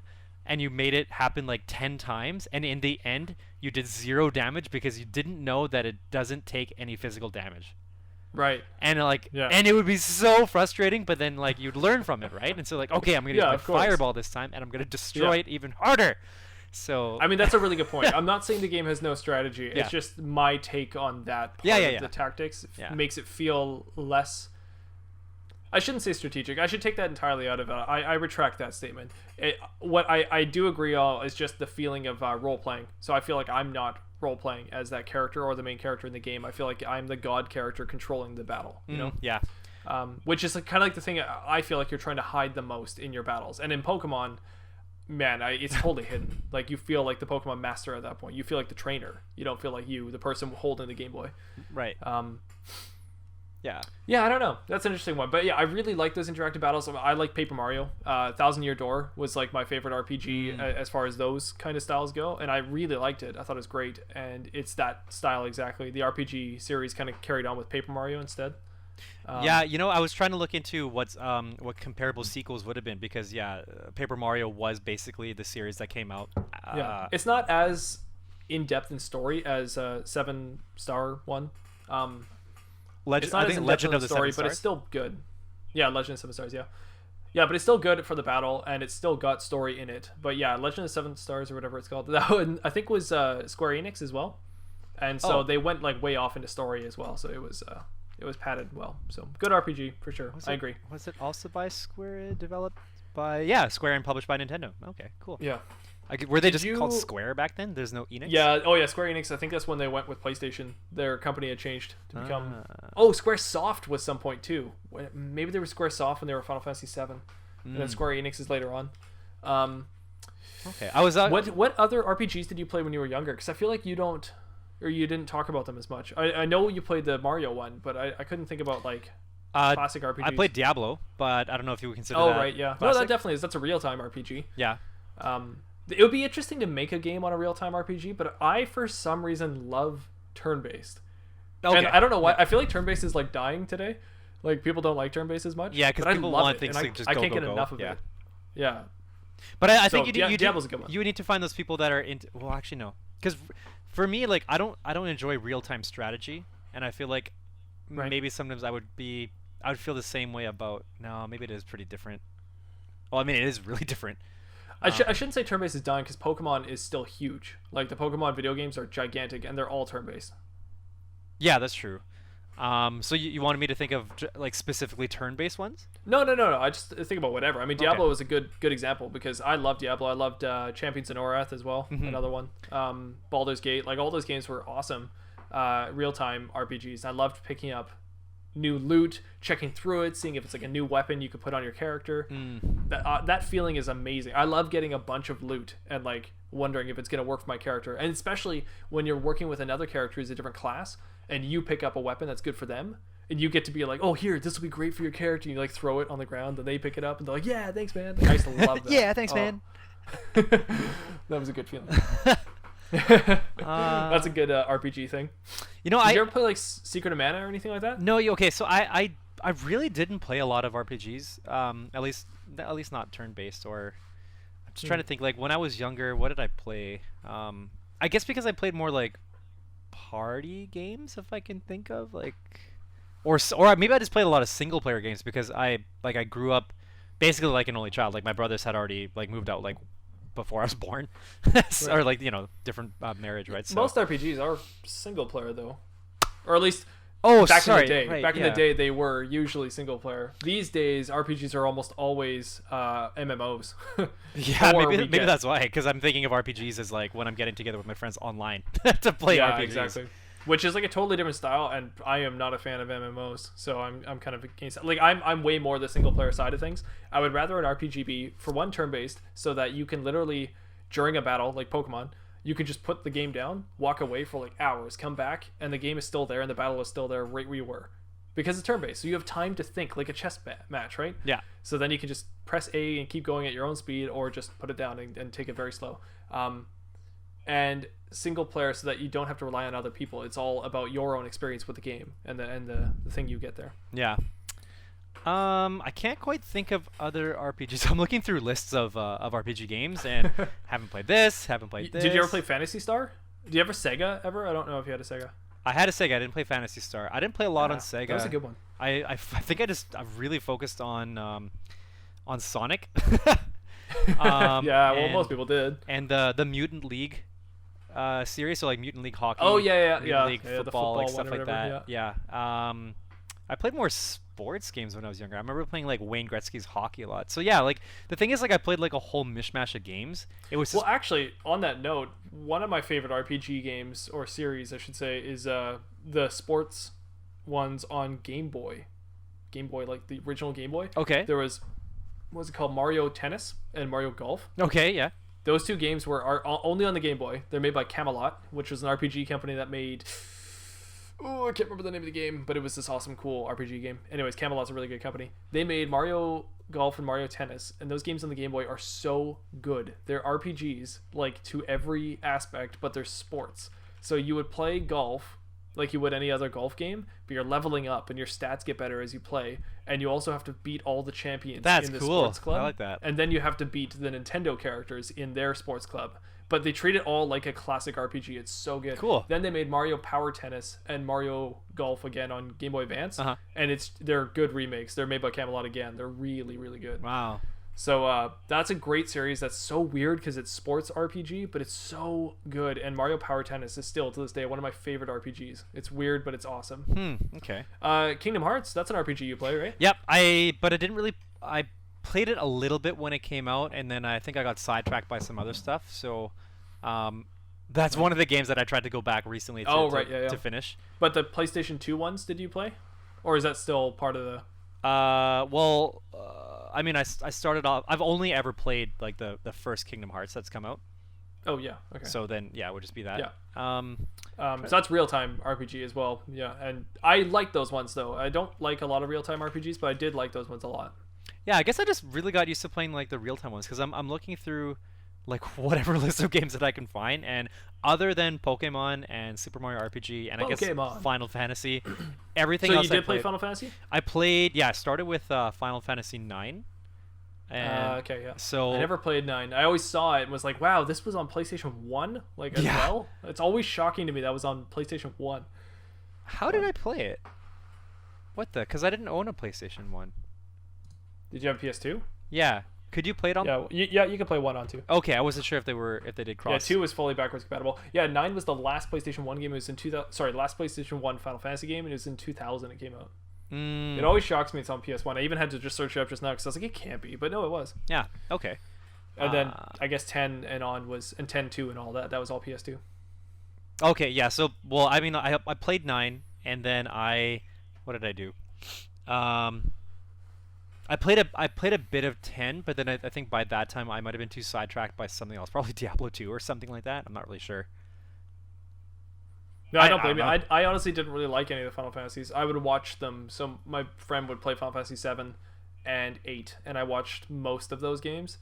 S3: and you made it happen like 10 times, and in the end you did 0 damage because you didn't know that it doesn't take any physical damage.
S2: Right.
S3: And and it would be so frustrating, but then like you'd learn from it, right? And so like, okay, I'm gonna use my fireball this time and I'm gonna destroy it even harder. So
S2: I mean, that's a really good point. I'm not saying the game has no strategy. It's just my take on that part of the tactics makes it feel less. I shouldn't say strategic. I should take that entirely out of it. I retract that statement. What I do agree on is just the feeling of role-playing. So I feel like I'm not role-playing as that character or the main character in the game. I feel like I'm the god character controlling the battle, you know?
S3: Yeah.
S2: Which is kind of like the thing I feel like you're trying to hide the most in your battles. And in Pokemon, man, it's totally hidden. Like you feel like the Pokemon master at that point. You feel like the trainer. You don't feel like you, the person holding the Game Boy.
S3: Right.
S2: Yeah, I don't know. That's an interesting one. But yeah, I really like those interactive battles. I like Paper Mario. Thousand Year Door was like my favorite RPG as far as those kind of styles go. And I really liked it. I thought it was great. And it's that style exactly. The RPG series kind of carried on with Paper Mario instead.
S3: Yeah, I was trying to look into what comparable sequels would have been because Paper Mario was basically the series that came out.
S2: It's not as in-depth in story as 7-star one. It's not as
S3: Legend of the
S2: story,
S3: 7 Stars,
S2: but it's still good. Yeah, Legend of 7 Stars. Yeah, but it's still good for the battle, and it's still got story in it. But yeah, Legend of 7 Stars or whatever it's called, that one, I think was Square Enix as well, and so they went like way off into story as well. So it was padded well. So good RPG for sure. I agree.
S3: Was it also by Square, developed by Square and published by Nintendo? Okay, cool.
S2: Yeah.
S3: Were they just called Square back then? There's no Enix?
S2: Yeah. Oh, yeah. Square Enix. I think that's when they went with PlayStation. Their company had changed to become. Squaresoft was some point too. Maybe they were Squaresoft when they were Final Fantasy VII, and then Square Enix is later on.
S3: Okay. I was.
S2: What other RPGs did you play when you were younger? Because I feel like you didn't talk about them as much. I know you played the Mario one, but I couldn't think about like classic RPGs.
S3: I played Diablo, but I don't know if you would consider that.
S2: Oh right, yeah. No, that definitely is. That's a real time RPG.
S3: Yeah.
S2: It would be interesting to make a game on a real-time RPG, but I, for some reason, love turn-based. Okay. And I don't know why. I feel like turn-based is like dying today. Like people don't like turn-based as much.
S3: Yeah, because people want things to just go.
S2: I can't get enough of it. Yeah.
S3: But I think
S2: Diablo's a good one.
S3: You need to find those people that are into. Well, actually, no, because for me, like I don't enjoy real-time strategy, and I feel like
S2: Right.
S3: maybe sometimes I would feel the same way about. No, maybe it is pretty different. Well, I mean, it is really different.
S2: I shouldn't say turn-based is dying because Pokemon is still huge. Like the Pokemon video games are gigantic and they're all turn-based.
S3: Yeah, that's true. So you wanted me to think of like specifically turn-based ones?
S2: No. I just think about whatever. I mean, Diablo is a good example because I love Diablo. I loved Champions of Norrath as well. Another one. Baldur's Gate. Like all those games were awesome. Real-time RPGs. I loved picking up new loot, checking through it, seeing if it's like a new weapon you could put on your character. That feeling is amazing. I love getting a bunch of loot and like wondering if it's going to work for my character, and especially when you're working with another character who's a different class and you pick up a weapon that's good for them and you get to be like, oh, here, this will be great for your character, and you like throw it on the ground and they pick it up and they're like, yeah, thanks, man. Like, I used to love that.
S3: Yeah, thanks, man.
S2: That was a good feeling. That's a good RPG thing. Did you ever play like Secret of Mana or anything like that?
S3: No, okay. So I really didn't play a lot of RPGs. At least not turn-based. Or I'm just trying to think. Like when I was younger, what did I play? I guess because I played more like party games, if I can think of like, or maybe I just played a lot of single-player games because I grew up basically like an only child. Like my brothers had already like moved out like before I was born.
S2: Right.
S3: Or like different marriage, right? So.
S2: Most RPGs are single player though, or at least
S3: in
S2: the day.
S3: Right,
S2: back in the day, they were usually single player. These days, RPGs are almost always MMOs.
S3: Yeah, maybe that's why. Because I'm thinking of RPGs as like when I'm getting together with my friends online to play RPGs.
S2: Exactly. Which is like a totally different style, and I am not a fan of MMOs, so I'm kind of against. Like I'm way more the single player side of things. I would rather an RPG be for one turn based, so that you can literally during a battle like Pokemon, you can just put the game down, walk away for like hours, come back, and the game is still there and the battle is still there right where you were, because it's turn based, so you have time to think like a chess match, right?
S3: Yeah.
S2: So then you can just press A and keep going at your own speed, or just put it down and take it very slow. And single player, so that you don't have to rely on other people. It's all about your own experience with the game and the thing you get there.
S3: Yeah. I can't quite think of other RPGs. I'm looking through lists of RPG games and haven't played this.
S2: Did you ever play Phantasy Star? Do you ever Sega ever? I don't know if you had a Sega.
S3: I had a Sega. I didn't play Phantasy Star. I didn't play a lot on Sega.
S2: That was a good one.
S3: I think I really focused on Sonic.
S2: Yeah, well, most people did.
S3: And the Mutant League series, so like Mutant League Hockey.
S2: Oh yeah.
S3: League football, like stuff like that. Yeah. I played more sports games when I was younger. I remember playing like Wayne Gretzky's hockey a lot. So yeah, like the thing is, like I played like a whole mishmash of games. It was
S2: well, actually, on that note, one of my favorite RPG games, or series, I should say, is the sports ones on Game Boy. Game Boy, like the original Game Boy.
S3: Okay.
S2: There was, what was it called, Mario Tennis and Mario Golf.
S3: Okay, yeah.
S2: Those two games are only on the Game Boy. They're made by Camelot, which was an RPG company that made... Oh, I can't remember the name of the game, but it was this awesome, cool RPG game. Anyways, Camelot's a really good company. They made Mario Golf and Mario Tennis, and those games on the Game Boy are so good. They're RPGs, like, to every aspect, but they're sports. So you would play golf like you would any other golf game, but you're leveling up and your stats get better as you play, and you also have to beat all the champions in the sports club.
S3: I like that.
S2: And then you have to beat the Nintendo characters in their sports club. But they treat it all like a classic RPG. It's so good.
S3: Cool.
S2: Then they made Mario Power Tennis and Mario Golf again on Game Boy Advance, and they're good remakes. They're made by Camelot again. They're really, really good.
S3: Wow.
S2: So that's a great series. That's so weird because it's sports RPG, but it's so good. And Mario Power Tennis is still, to this day, one of my favorite RPGs. It's weird, but it's awesome.
S3: Okay.
S2: Kingdom Hearts, that's an RPG you play, right?
S3: Yep. But I didn't really... I played it a little bit when it came out, and then I think I got sidetracked by some other stuff. So that's one of the games that I tried to go back recently to finish.
S2: But the PlayStation 2 ones, did you play? Or is that still part of the...
S3: I mean, I started off... I've only ever played, like, the first Kingdom Hearts that's come out.
S2: Oh, yeah. Okay.
S3: So then, yeah, it would just be that.
S2: Yeah. So that's real-time RPG as well. Yeah, and I like those ones, though. I don't like a lot of real-time RPGs, but I did like those ones a lot.
S3: Yeah, I guess I just really got used to playing, like, the real-time ones, because I'm looking through, like, whatever list of games that I can find, and other than Pokemon and Super Mario RPG, and I guess Final Fantasy, everything else I played... So you did play
S2: Final Fantasy?
S3: I played, yeah, I started with Final Fantasy 9.
S2: Okay, yeah.
S3: So
S2: I never played 9. I always saw it and was like, wow, this was on PlayStation 1, like, as well? It's always shocking to me that was on PlayStation 1.
S3: How did I play it? What the? Because I didn't own a PlayStation 1.
S2: Did you have a PS2?
S3: Yeah. Could you play it on?
S2: Yeah, you could play 1 on 2.
S3: Okay, I wasn't sure if they did cross.
S2: Yeah, 2 was fully backwards compatible. Yeah, 9 was the last PlayStation 1 game. It was in 2000. Sorry, last PlayStation 1 Final Fantasy game, and it was in 2000 it came out. It always shocks me it's on PS1. I even had to just search it up just now because I was like, it can't be, but no, it was.
S3: Yeah. Okay.
S2: And then I guess 10 and on was, and 10-2 and all that. That was all PS2.
S3: Okay. Yeah. So I mean, I played 9, and then what did I do? I played a bit of 10, but then I think by that time I might have been too sidetracked by something else, probably Diablo 2 or something like that. I'm not really sure.
S2: No, I don't blame you. I honestly didn't really like any of the Final Fantasies. I would watch them. So my friend would play Final Fantasy 7 and 8, and I watched most of those games.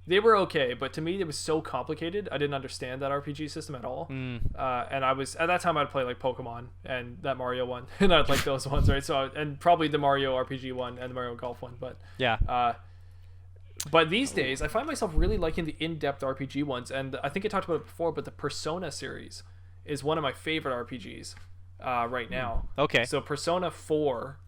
S2: They were okay, but to me it was so complicated. I didn't understand that RPG system at all. And I was at that time I'd play like Pokemon and that Mario one, and I'd like those ones, right? So and probably the Mario RPG one and the Mario Golf one, but
S3: yeah.
S2: But these days I find myself really liking the in-depth RPG ones, and I think I talked about it before, but the Persona series is one of my favorite RPGs right now.
S3: Okay.
S2: So Persona 4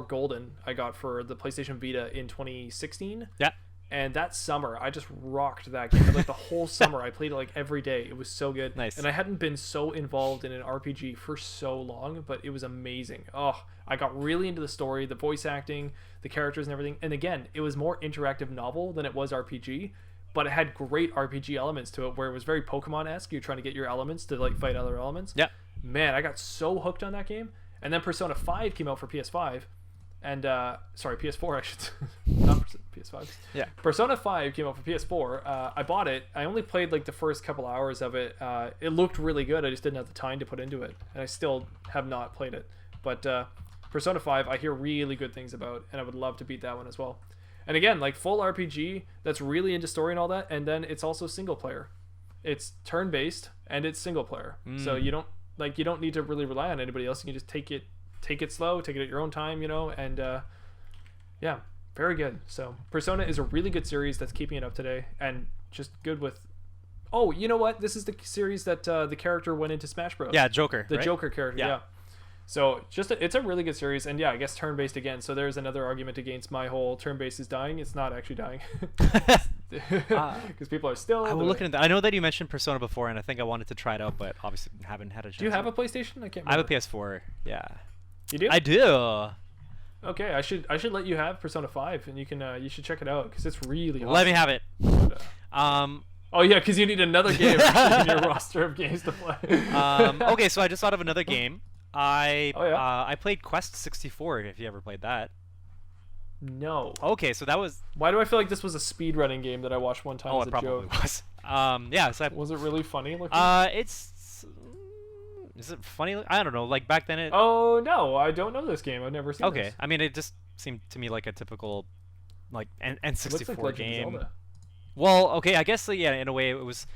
S2: Golden I got for the PlayStation Vita in 2016.
S3: Yeah.
S2: And that summer, I just rocked that game. Like the whole summer, I played it like every day. It was so good.
S3: Nice.
S2: And I hadn't been so involved in an RPG for so long, but it was amazing. Oh, I got really into the story, the voice acting, the characters and everything. And again, it was more interactive novel than it was RPG, but it had great RPG elements to it where it was very Pokemon-esque. You're trying to get your elements to like fight other elements.
S3: Yeah.
S2: Man, I got so hooked on that game. And then Persona 5 came out for PS5. And sorry, PS4 I should not PS5.
S3: Yeah.
S2: Persona 5 came out for PS4. I bought it. I only played like the first couple hours of it. It looked really good. I just didn't have the time to put into it, and I still have not played it. But Persona 5 I hear really good things about, and I would love to beat that one as well. And again, like full RPG that's really into story and all that, and then it's also single player. It's turn-based and it's single player. So you don't need to really rely on anybody else. You can just take it slow, take it at your own time, and yeah, very good. So Persona is a really good series that's keeping it up today, and just good with you know what, this is the series that the character went into Smash Bros.
S3: Yeah, Joker,
S2: the
S3: right?
S2: Joker character. Yeah. So it's a really good series, and yeah, I guess turn-based again. So there's another argument against my whole turn-based is dying. It's not actually dying because people are still.
S3: I will look into that. I know that you mentioned Persona before, and I think I wanted to try it out, but obviously haven't had a chance.
S2: Do you have a PlayStation? I can't remember.
S3: I have a PS4. Yeah.
S2: You do?
S3: I do.
S2: Okay, I should let you have Persona 5, and you should check it out because it's really awesome.
S3: Let me have it.
S2: Oh yeah, because you need another game in your roster of games to play.
S3: Okay, so I just thought of another game. I played Quest 64. If you ever played that.
S2: No.
S3: Okay, so that was.
S2: Why do I feel like this was a speedrunning game that I watched one time as a
S3: it probably
S2: joke?
S3: was. Yeah. So
S2: was it really funny looking?
S3: Is it funny? I don't know. Like back then it.
S2: Oh no, I don't know this game. I've never seen.
S3: Okay,
S2: this.
S3: I mean it just seemed to me like a typical, like N64
S2: Looks like Legend of
S3: game.
S2: Zelda.
S3: Well, okay, I guess yeah. In a way, it was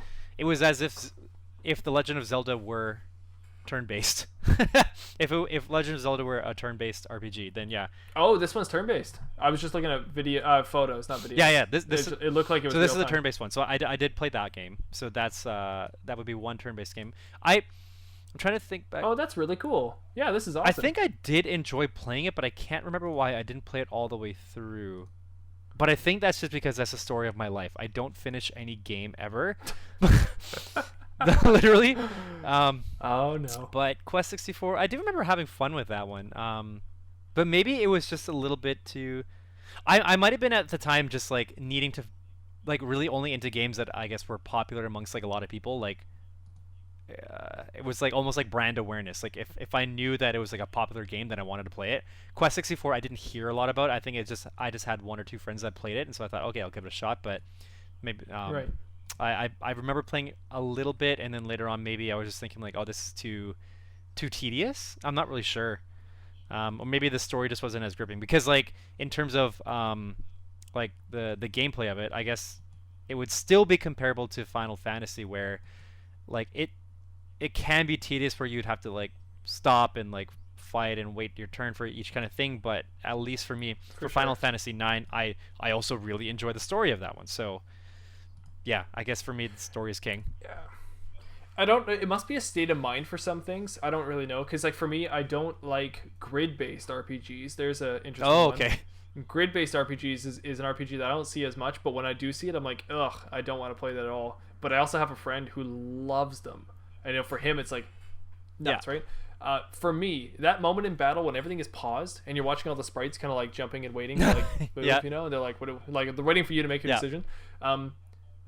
S3: as if the Legend of Zelda were turn-based. if Legend of Zelda were a turn-based RPG, then yeah.
S2: Oh, this one's turn-based. I was just looking at video photos, not videos.
S3: Yeah.
S2: It looked like it was.
S3: So this is a
S2: real-time.
S3: turn-based one. So I did play that game. So that's that would be one turn-based game. I'm trying to think back.
S2: Oh, that's really cool. Yeah, this is awesome.
S3: I think I did enjoy playing it, but I can't remember why I didn't play it all the way through. But I think that's just because that's the story of my life. I don't finish any game ever. Literally.
S2: Oh no.
S3: But Quest 64, I do remember having fun with that one. But maybe it was just a little bit too. I might have been at the time just like needing to, like really only into games that I guess were popular amongst like a lot of people. Like, it was like almost like brand awareness. Like if I knew that it was like a popular game, then I wanted to play it. Quest 64, I didn't hear a lot about. I think I just had one or two friends that played it, and so I thought, okay, I'll give it a shot. But maybe
S2: right.
S3: I remember playing a little bit, and then later on maybe I was just thinking like, oh, this is too tedious. I'm not really sure. Or maybe the story just wasn't as gripping, because like in terms of like the gameplay of it, I guess it would still be comparable to Final Fantasy, where like it can be tedious, where you'd have to like stop and like fight and wait your turn for each kind of thing. But at least for me, for Final Fantasy 9, I also really enjoy the story of that one. So yeah, I guess for me the story is king.
S2: Yeah. I don't. It must be a state of mind for some things. I don't really know because like for me, I don't like grid-based RPGs. There's a interesting
S3: Oh,
S2: one.
S3: okay.
S2: Grid-based RPGs is an RPG that I don't see as much, but when I do see it, I'm like, ugh, I don't want to play that at all. But I also have a friend who loves them. I know for him, it's like nuts, right? For me, that moment in battle when everything is paused and you're watching all the sprites kind of like jumping and waiting, to, like move,
S3: Yeah.
S2: you know, and they're like, like they're waiting for you to make a decision.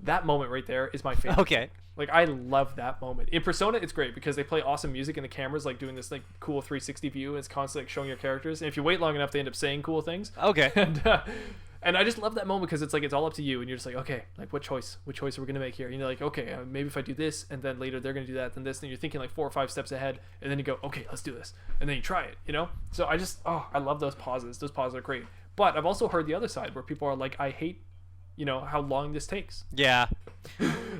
S2: That moment right there is my favorite.
S3: Okay.
S2: Like I love that moment. In Persona, it's great because they play awesome music and the camera's like doing this like cool 360 view and it's constantly like showing your characters. And if you wait long enough, they end up saying cool things.
S3: Okay.
S2: And I just love that moment because it's like it's all up to you and you're just like, okay, like what choice are we gonna make here? And you're like, okay, maybe if I do this and then later they're gonna do that, then this, and you're thinking like 4 or 5 steps ahead, and then you go, okay, let's do this, and then you try it, you know. So I love those pauses. Those pauses are great. But I've also heard the other side where people are like, I hate, you know, how long this takes.
S3: Yeah.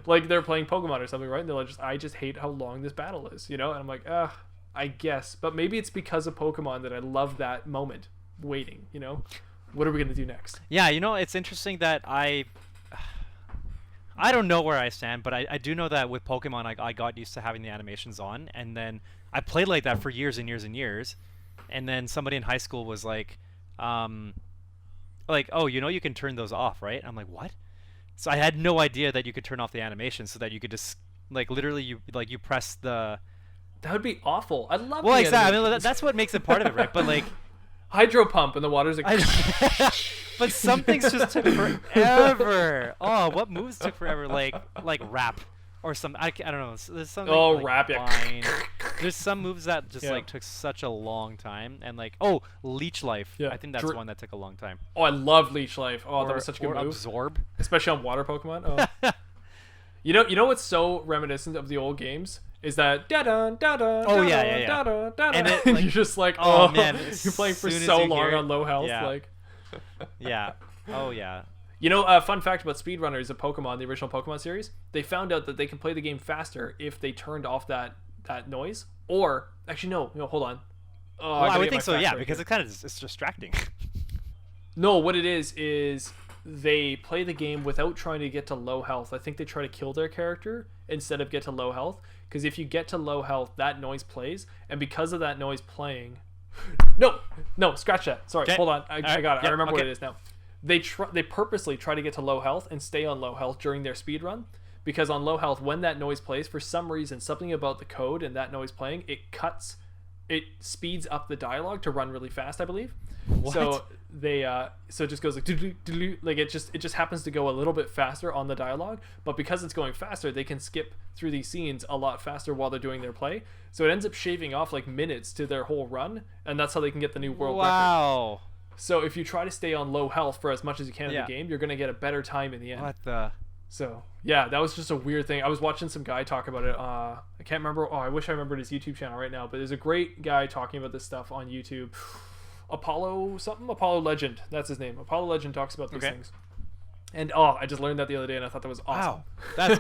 S2: Like they're playing Pokemon or something, right? And they're like, I just hate how long this battle is, you know. And I'm like, I guess, but maybe it's because of Pokemon that I love that moment, waiting, you know. What are we gonna do next?
S3: Yeah, you know, it's interesting that I don't know where I stand, but I do know that with Pokemon, I got used to having the animations on, and then I played like that for years and years and years, and then somebody in high school was like, oh, you know, you can turn those off, right? I'm like, what? So I had no idea that you could turn off the animation so that you could just like literally you press the.
S2: That would be awful. I love.
S3: Well,
S2: the
S3: exactly. I mean, that's what makes it part of it, right? But like.
S2: Hydro pump and the water's like.
S3: But some things just took forever. Oh, what moves took forever? Like rap or some. I don't know. There's something.
S2: Oh,
S3: like
S2: rap! Yeah.
S3: There's some moves that just like took such a long time, and like Leech Life.
S2: Yeah.
S3: I think that's one that took a long time.
S2: Oh, I love Leech Life. Oh, that was such a good move.
S3: Absorb,
S2: especially on water Pokemon. Oh. You know what's so reminiscent of the old games is that da-dun, da-dun,
S3: oh
S2: da-dun,
S3: yeah.
S2: da-dun, da-dun.
S3: And it,
S2: like, you're just like,
S3: oh man,
S2: you're playing for so long on low health,
S3: yeah.
S2: like.
S3: Yeah. Oh yeah.
S2: You know, fun fact about speedrunners of Pokemon, the original Pokemon series, they found out that they can play the game faster if they turned off that noise. Or actually, no, hold on.
S3: Well, I would think so, yeah, because it kind of it's distracting.
S2: No, what it is they play the game without trying to get to low health. I think they try to kill their character instead of get to low health. Because if you get to low health, that noise plays, and because of that noise playing, no, scratch that. Sorry, hold on, I got it. I remember what it is now. They purposely try to get to low health and stay on low health during their speed run, because on low health, when that noise plays, for some reason, something about the code and that noise playing, it speeds up the dialogue to run really fast, I believe.
S3: What?
S2: So so it just goes like like it just happens to go a little bit faster on the dialogue, but because it's going faster, they can skip through these scenes a lot faster while they're doing their play. So it ends up shaving off like minutes to their whole run, and that's how they can get the new world record.
S3: Wow.
S2: So if you try to stay on low health for as much as you can in the game, you're gonna get a better time in the end.
S3: What the?
S2: So yeah, that was just a weird thing. I was watching some guy talk about it. I can't remember. Oh, I wish I remembered his YouTube channel right now. But there's a great guy talking about this stuff on YouTube. Apollo Legend. That's his name. Apollo Legend talks about these things. And I just learned that the other day, and I thought that was awesome.
S3: Wow,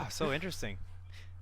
S3: that's so interesting.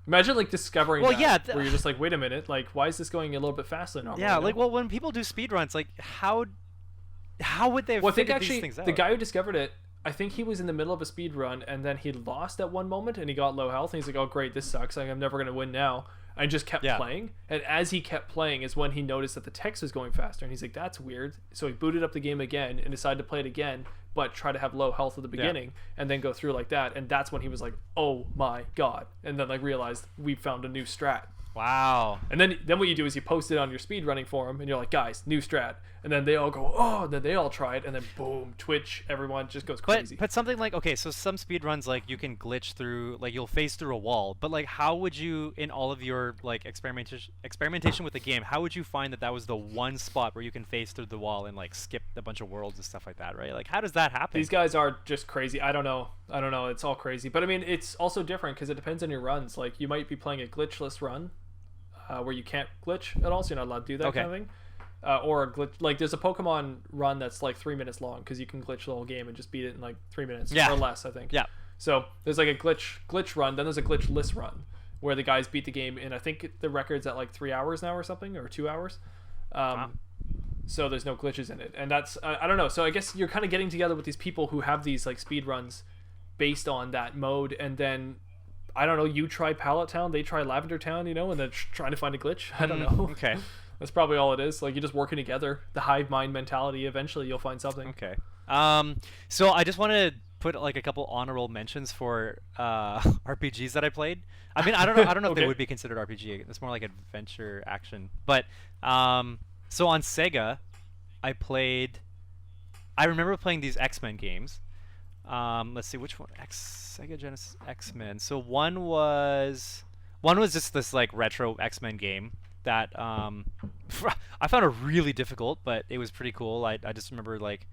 S2: Imagine like discovering
S3: Well,
S2: that,
S3: yeah,
S2: where you're just like, wait a minute, like why is this going a little bit faster than normal?
S3: Yeah,
S2: you know?
S3: like well, when people do speedruns, like how would they have
S2: Well, I think
S3: figured
S2: actually
S3: these things out?
S2: the guy who discovered it, I think he was in the middle of a speed run and then he lost at one moment and he got low health and he's like, oh great, this sucks, like I'm never gonna win now, and just kept playing. And as he kept playing is when he noticed that the text was going faster, and he's like, that's weird. So he booted up the game again and decided to play it again, but try to have low health at the beginning and then go through like that. And that's when he was like, oh my god, and then like realized we found a new strat.
S3: Wow.
S2: And then what you do is you post it on your speedrunning forum and you're like, guys, new strat. And then they all go, oh, and then they all try it, and then boom, Twitch, everyone just goes crazy.
S3: But something like, okay, so some speedruns, like you can glitch through, like you'll phase through a wall, but like how would you, in all of your like experimentation with the game, how would you find that was the one spot where you can phase through the wall and like skip a bunch of worlds and stuff like that, right? Like how does that happen?
S2: These guys are just crazy. I don't know. It's all crazy. But I mean, it's also different because it depends on your runs. Like you might be playing a glitchless run where you can't glitch at all, so you're not allowed to do that kind of thing. Or a glitch, like there's a Pokemon run that's like 3 minutes long because you can glitch the whole game and just beat it in like 3 minutes or less, I think. Yeah. So there's like a glitch run, then there's a glitchless run where the guys beat the game in, I think the record's at like 3 hours now or something, or 2 hours. So there's no glitches in it, and that's I don't know. So I guess you're kind of getting together with these people who have these like speed runs based on that mode, and then I don't know, you try Pallet Town, they try Lavender Town, you know, and then trying to find a glitch. I don't know.
S3: Okay.
S2: That's probably all it is. Like, you're just working together. The hive mind mentality. Eventually, you'll find something.
S3: Okay. So I just want to put like a couple honorable mentions for RPGs that I played. I mean, I don't know if
S2: Okay.
S3: they would be considered RPG. It's more like adventure action. But so on Sega, I remember playing these X-Men games. Let's see which one. Sega Genesis X-Men. So one was just this like retro X-Men game that I found it really difficult, but it was pretty cool. I just remember like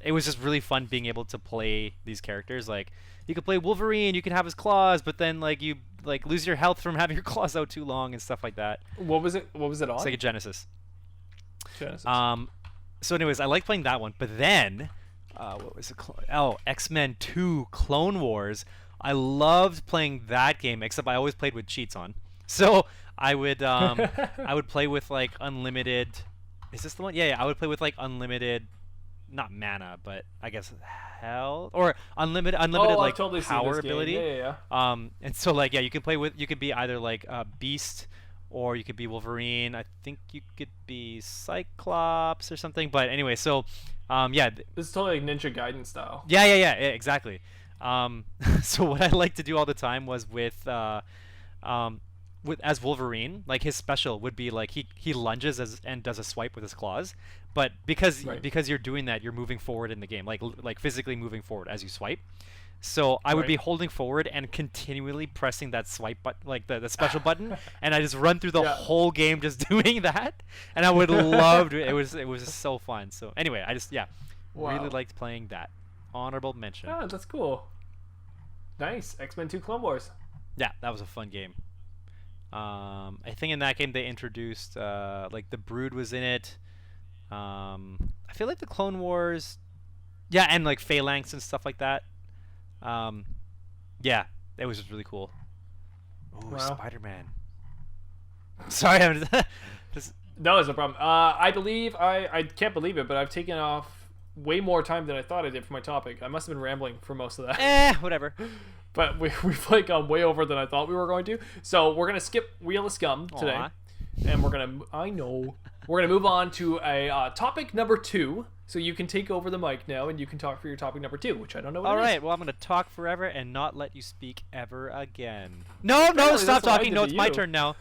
S3: it was just really fun being able to play these characters. Like you could play Wolverine, you can have his claws, but then like you like lose your health from having your claws out too long and stuff like that.
S2: What was it on?
S3: Sega Genesis.
S2: Genesis.
S3: So anyways, I liked playing that one, but then what was it? X-Men 2 Clone Wars. I loved playing that game, except I always played with cheats on. So I would play with like unlimited. Is this the one? Yeah. I would play with like unlimited, not mana, but I guess health or unlimited like
S2: totally
S3: power ability.
S2: Yeah.
S3: And so like you could be either like Beast or you could be Wolverine. I think you could be Cyclops or something. But anyway, so
S2: This is totally like Ninja Gaiden style.
S3: Yeah, exactly. So what I like to do all the time was with as Wolverine, like his special would be like he lunges and does a swipe with his claws, but because you're doing that, you're moving forward in the game, like physically moving forward as you swipe. So I would be holding forward and continually pressing that swipe button, like the special button, and I just run through the whole game just doing that, and I would love it. It was just so fun. So anyway, I just really liked playing that. Honorable mention.
S2: Oh, that's cool. Nice. X-Men 2 Clone Wars.
S3: Yeah, that was a fun game. I think in that game they introduced like the Brood was in it. I feel like the Clone Wars, and like Phalanx and stuff like that. It was just really cool. Ooh, Spider-Man. Sorry, I'm just
S2: No, it's no problem. I believe I can't believe it, but I've taken off way more time than I thought I did for my topic. I must have been rambling for most of that.
S3: Whatever.
S2: But we've like gone way over than I thought we were going to. So we're gonna skip Wheel of Scum today, and we're gonna move on to a topic number 2. So you can take over the mic now, and you can talk for your topic number 2, which I don't know what it is.
S3: All right. Well, I'm gonna talk forever and not let you speak ever again. No, stop talking. No, it's my turn now.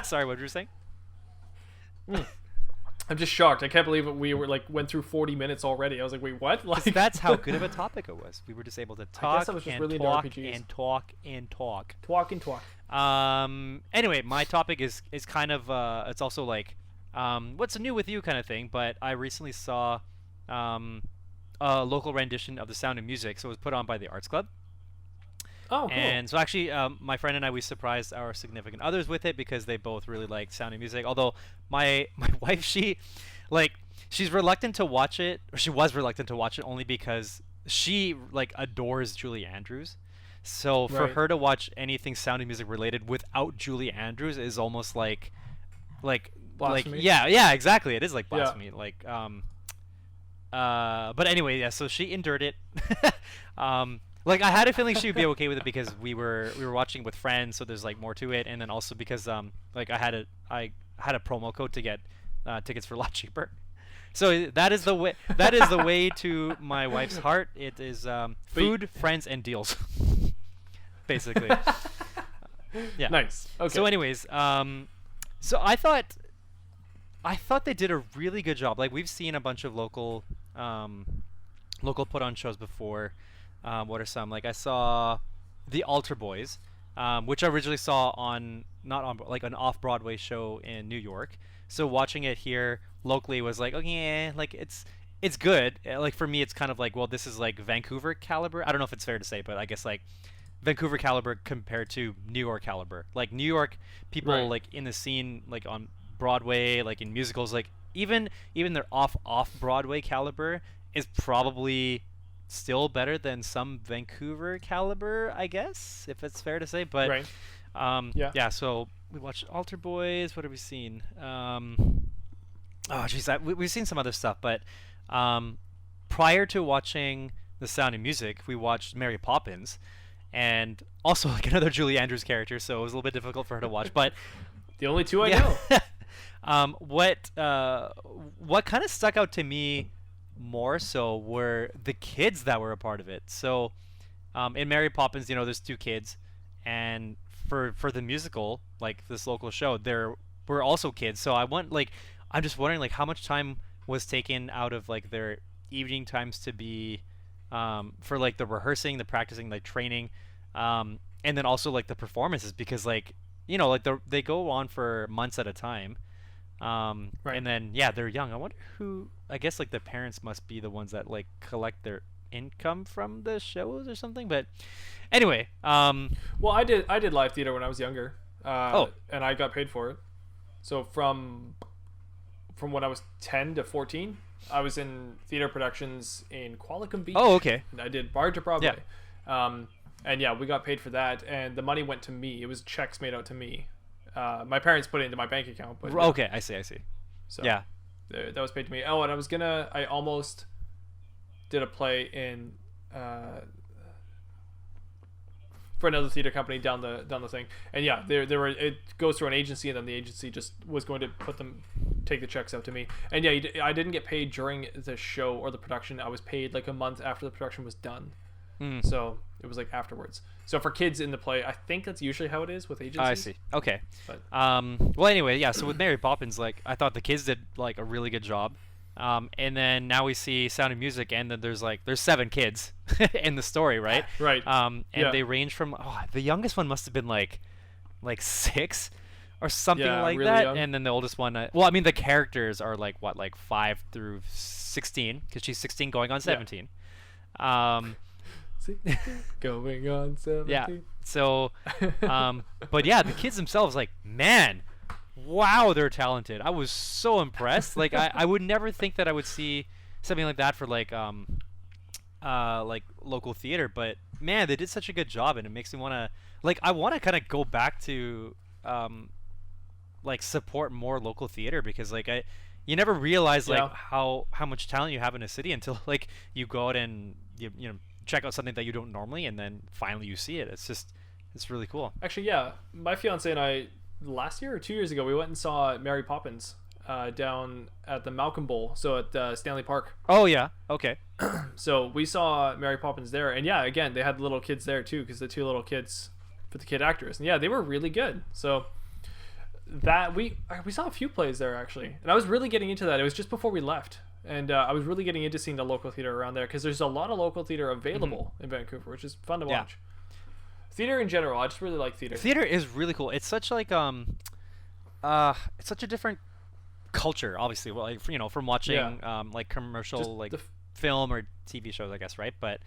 S3: Sorry, what were you saying?
S2: I'm just shocked. I can't believe we went through 40 minutes already. I was like, wait, what? Like
S3: that's how good of a topic it was. We were just able to talk
S2: and
S3: talk and talk. Anyway, my topic is kind of it's also like what's new with you kind of thing. But I recently saw a local rendition of The Sound of Music. So it was put on by the Arts Club.
S2: Oh, cool.
S3: And so actually, my friend and I, we surprised our significant others with it because they both really liked Sound of Music. Although my wife, she's reluctant to watch it, or she was reluctant to watch it only because she like adores Julie Andrews. So for her to watch anything Sound of Music related without Julie Andrews is almost like
S2: blasphemy.
S3: Exactly. It is like blasphemy. But anyway, so she endured it. Like I had a feeling she would be okay with it because we were watching with friends, so there's like more to it, and then also because like I had a promo code to get tickets for a lot cheaper. So that is the way to my wife's heart. It is food, friends, and deals, basically. Yeah.
S2: Nice. Okay.
S3: So anyways, so I thought they did a really good job. Like we've seen a bunch of local put on shows before. What are some? Like I saw The Altar Boys, which I originally saw on like an off-Broadway show in New York. So watching it here locally was like, okay, like it's good. Like for me, it's kind of like, well, this is like Vancouver caliber. I don't know if it's fair to say, but I guess like Vancouver caliber compared to New York caliber. Like New York people like in the scene, like on Broadway, like in musicals, like even their off Broadway caliber is probably still better than some Vancouver caliber, I guess, if it's fair to say. But so we watched Altar Boys. What have we seen? We've seen some other stuff, but prior to watching The Sound of Music, we watched Mary Poppins, and also like another Julie Andrews character, so it was a little bit difficult for her to watch. But
S2: The only two I know.
S3: what kind of stuck out to me more so were the kids that were a part of it. So in Mary Poppins, there's two kids, and for the musical, like this local show, there were also kids. So I'm just wondering like how much time was taken out of like their evening times to be for like the rehearsing, the practicing, like training, and then also like the performances, because like they go on for months at a time.
S2: Right.
S3: And then they're young. I wonder I guess like the parents must be the ones that like collect their income from the shows or something. But anyway,
S2: Well, I did live theater when I was younger.
S3: Oh.
S2: And I got paid for it. So from when I was 10 to 14, I was in theater productions in Qualicum Beach.
S3: Oh, okay.
S2: And I did Bar to Broadway. And we got paid for that, and the money went to me. It was checks made out to me. My parents put it into my bank account, but
S3: Okay, I see.
S2: So
S3: Yeah.
S2: that was paid to me. Oh, and I almost did a play in for another theater company down the thing, and there were, it goes through an agency, and then the agency just was going to take the checks out to me. And I didn't get paid during the show or the production. I was paid like a month after the production was done. So it was like afterwards. So for kids in the play, I think that's usually how it is with agencies.
S3: I see. Okay.
S2: But
S3: Well, anyway, so with Mary Poppins, like I thought the kids did like a really good job. And then now we see Sound of Music, and then there's 7 kids in the story, right?
S2: Right.
S3: And they range from the youngest one must have been like 6 or something like
S2: really
S3: that,
S2: young.
S3: and then the oldest one. The characters are like 5 through 16, because she's 16 going on 17.
S2: Going on 17.
S3: Yeah. So, but the kids themselves, like, man, wow, they're talented. I was so impressed. Like, I would never think that I would see something like that for like local theater, but man, they did such a good job, and it makes me want to kind of go back to like support more local theater, because like you never realize like how much talent you have in a city until like you go out and you check out something that you don't normally, and then finally you see it. It's really cool.
S2: Actually, my fiance and I, last year or 2 years ago, we went and saw Mary Poppins down at the Malcolm Bowl, so at Stanley Park.
S3: Oh yeah, okay.
S2: So we saw Mary Poppins there, and again, they had the little kids there too, because the 2 little kids for the kid actors, and they were really good. So that we saw a few plays there actually, and I was really getting into that. It was just before we left, and I was really getting into seeing the local theater around there, because there's a lot of local theater available in Vancouver, which is fun to watch. Theater in general, I just really like theater.
S3: Theater is really cool. It's such like it's such a different culture, obviously. Well, like from watching like commercial film or TV shows, I guess, right? But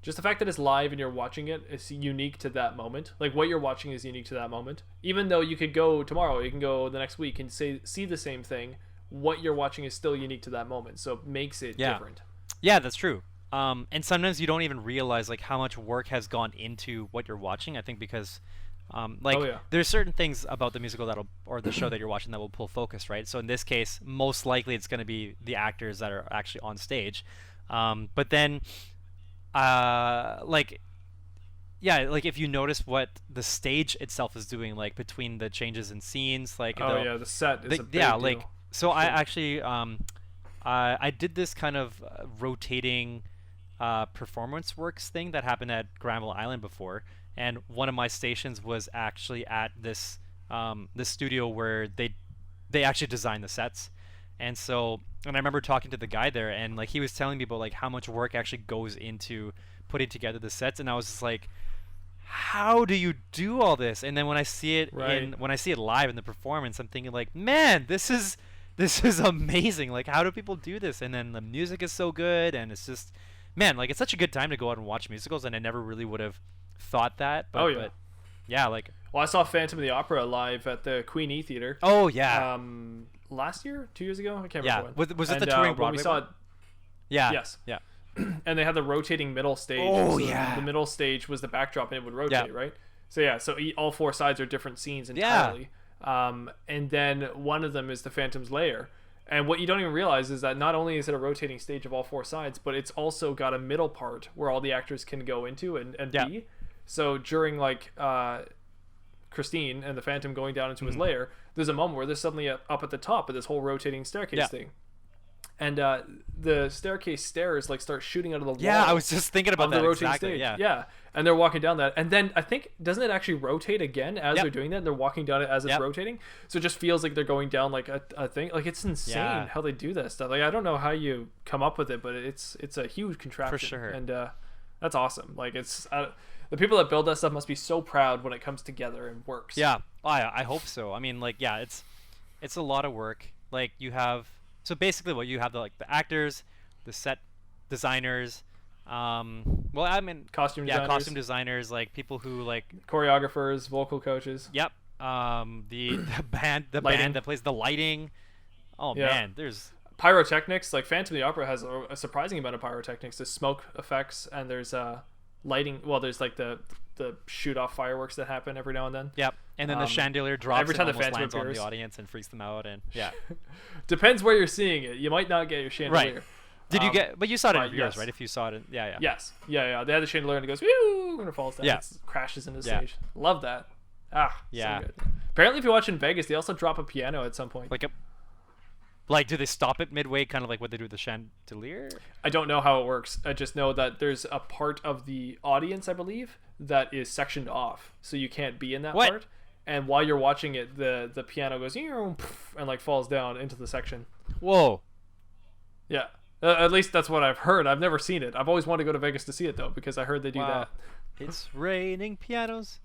S2: just the fact that it's live and you're watching it is unique to that moment. Like what you're watching is unique to that moment. Even though you could go tomorrow, you can go the next week and see the same thing, what you're watching is still unique to that moment, so it makes it different.
S3: Yeah, that's true. And sometimes you don't even realize like how much work has gone into what you're watching. I think because there's certain things about the musical or the show that you're watching that will pull focus, right? So in this case, most likely it's going to be the actors that are actually on stage. But then like if you notice what the stage itself is doing, like between the changes in scenes, like
S2: the set is a big deal.
S3: So I actually I did this kind of rotating performance works thing that happened at Granville Island before, and one of my stations was actually at this studio where they actually designed the sets. And I remember talking to the guy there, and like he was telling me about like how much work actually goes into putting together the sets, and I was just like, how do you do all this? And then when I see it live in the performance, I'm thinking like, man, this is amazing. Like, how do people do this? And then the music is so good, and it's just, man, like it's such a good time to go out and watch musicals, and I never really would have thought that. But
S2: I saw Phantom of the Opera live at the Queen E Theater.
S3: Oh yeah.
S2: Last year, 2 years ago, I can't remember when.
S3: Was it the touring Broadway?
S2: We saw it.
S3: Yeah.
S2: Yes.
S3: Yeah.
S2: And they had the rotating middle stage.
S3: Oh,
S2: so
S3: yeah.
S2: The middle stage was the backdrop, and it would rotate, right? So all 4 sides are different scenes entirely. And then one of them is the Phantom's Lair, And what you don't even realize is that not only is it a rotating stage of all four sides, but it's also got a middle part where all the actors can go into and be. So during like Christine and the Phantom going down into his lair, there's a moment where they're suddenly up at the top of this whole rotating staircase thing. And the staircase stairs like start shooting out of the wall.
S3: Yeah, I was just thinking about that.
S2: The rotating
S3: exactly.
S2: stage.
S3: Yeah.
S2: And they're walking down that, and then I think doesn't it actually rotate again as they're doing that? And they're walking down it as it's rotating, so it just feels like they're going down like a thing. Like it's insane how they do that stuff. Like I don't know how you come up with it, but it's a huge contraption
S3: For sure.
S2: and that's awesome. Like it's the people that build that stuff must be so proud when it comes together and works.
S3: Yeah, I hope so. I mean, like, yeah, it's a lot of work. Like you have, so basically what you have, the actors, the set designers, well, I mean,
S2: costume
S3: designers, like people who like
S2: choreographers, vocal coaches.
S3: Yep. The band that plays the lighting. Oh man, there's
S2: pyrotechnics. Like Phantom of the Opera has a surprising amount of pyrotechnics. There's smoke effects and there's lighting. Well, there's like the shoot off fireworks that happen every now and then.
S3: Yep. And then the chandelier drops
S2: every time
S3: and
S2: the
S3: almost
S2: Phantom
S3: lands on
S2: appears.
S3: the audience and freaks them out. And
S2: depends where you're seeing it. You might not get your chandelier.
S3: Right. Did you get? But you saw it in yours,
S2: yes.
S3: right? If you saw it, in, yeah.
S2: Yes. Yeah. They had the chandelier and it goes, woo, and it falls down.
S3: Yeah.
S2: It crashes into the stage. Love that. So good. Apparently, if you watch in Vegas, they also drop a piano at some point.
S3: Like, do they stop it midway, kind of like what they do with the chandelier?
S2: I don't know how it works. I just know that there's a part of the audience, I believe, that is sectioned off, so you can't be in that part. And while you're watching it, the piano goes and like falls down into the section.
S3: Whoa.
S2: Yeah. At least that's what I've heard. I've never seen it. I've always wanted to go to Vegas to see it though, because I heard they do that.
S3: It's raining pianos.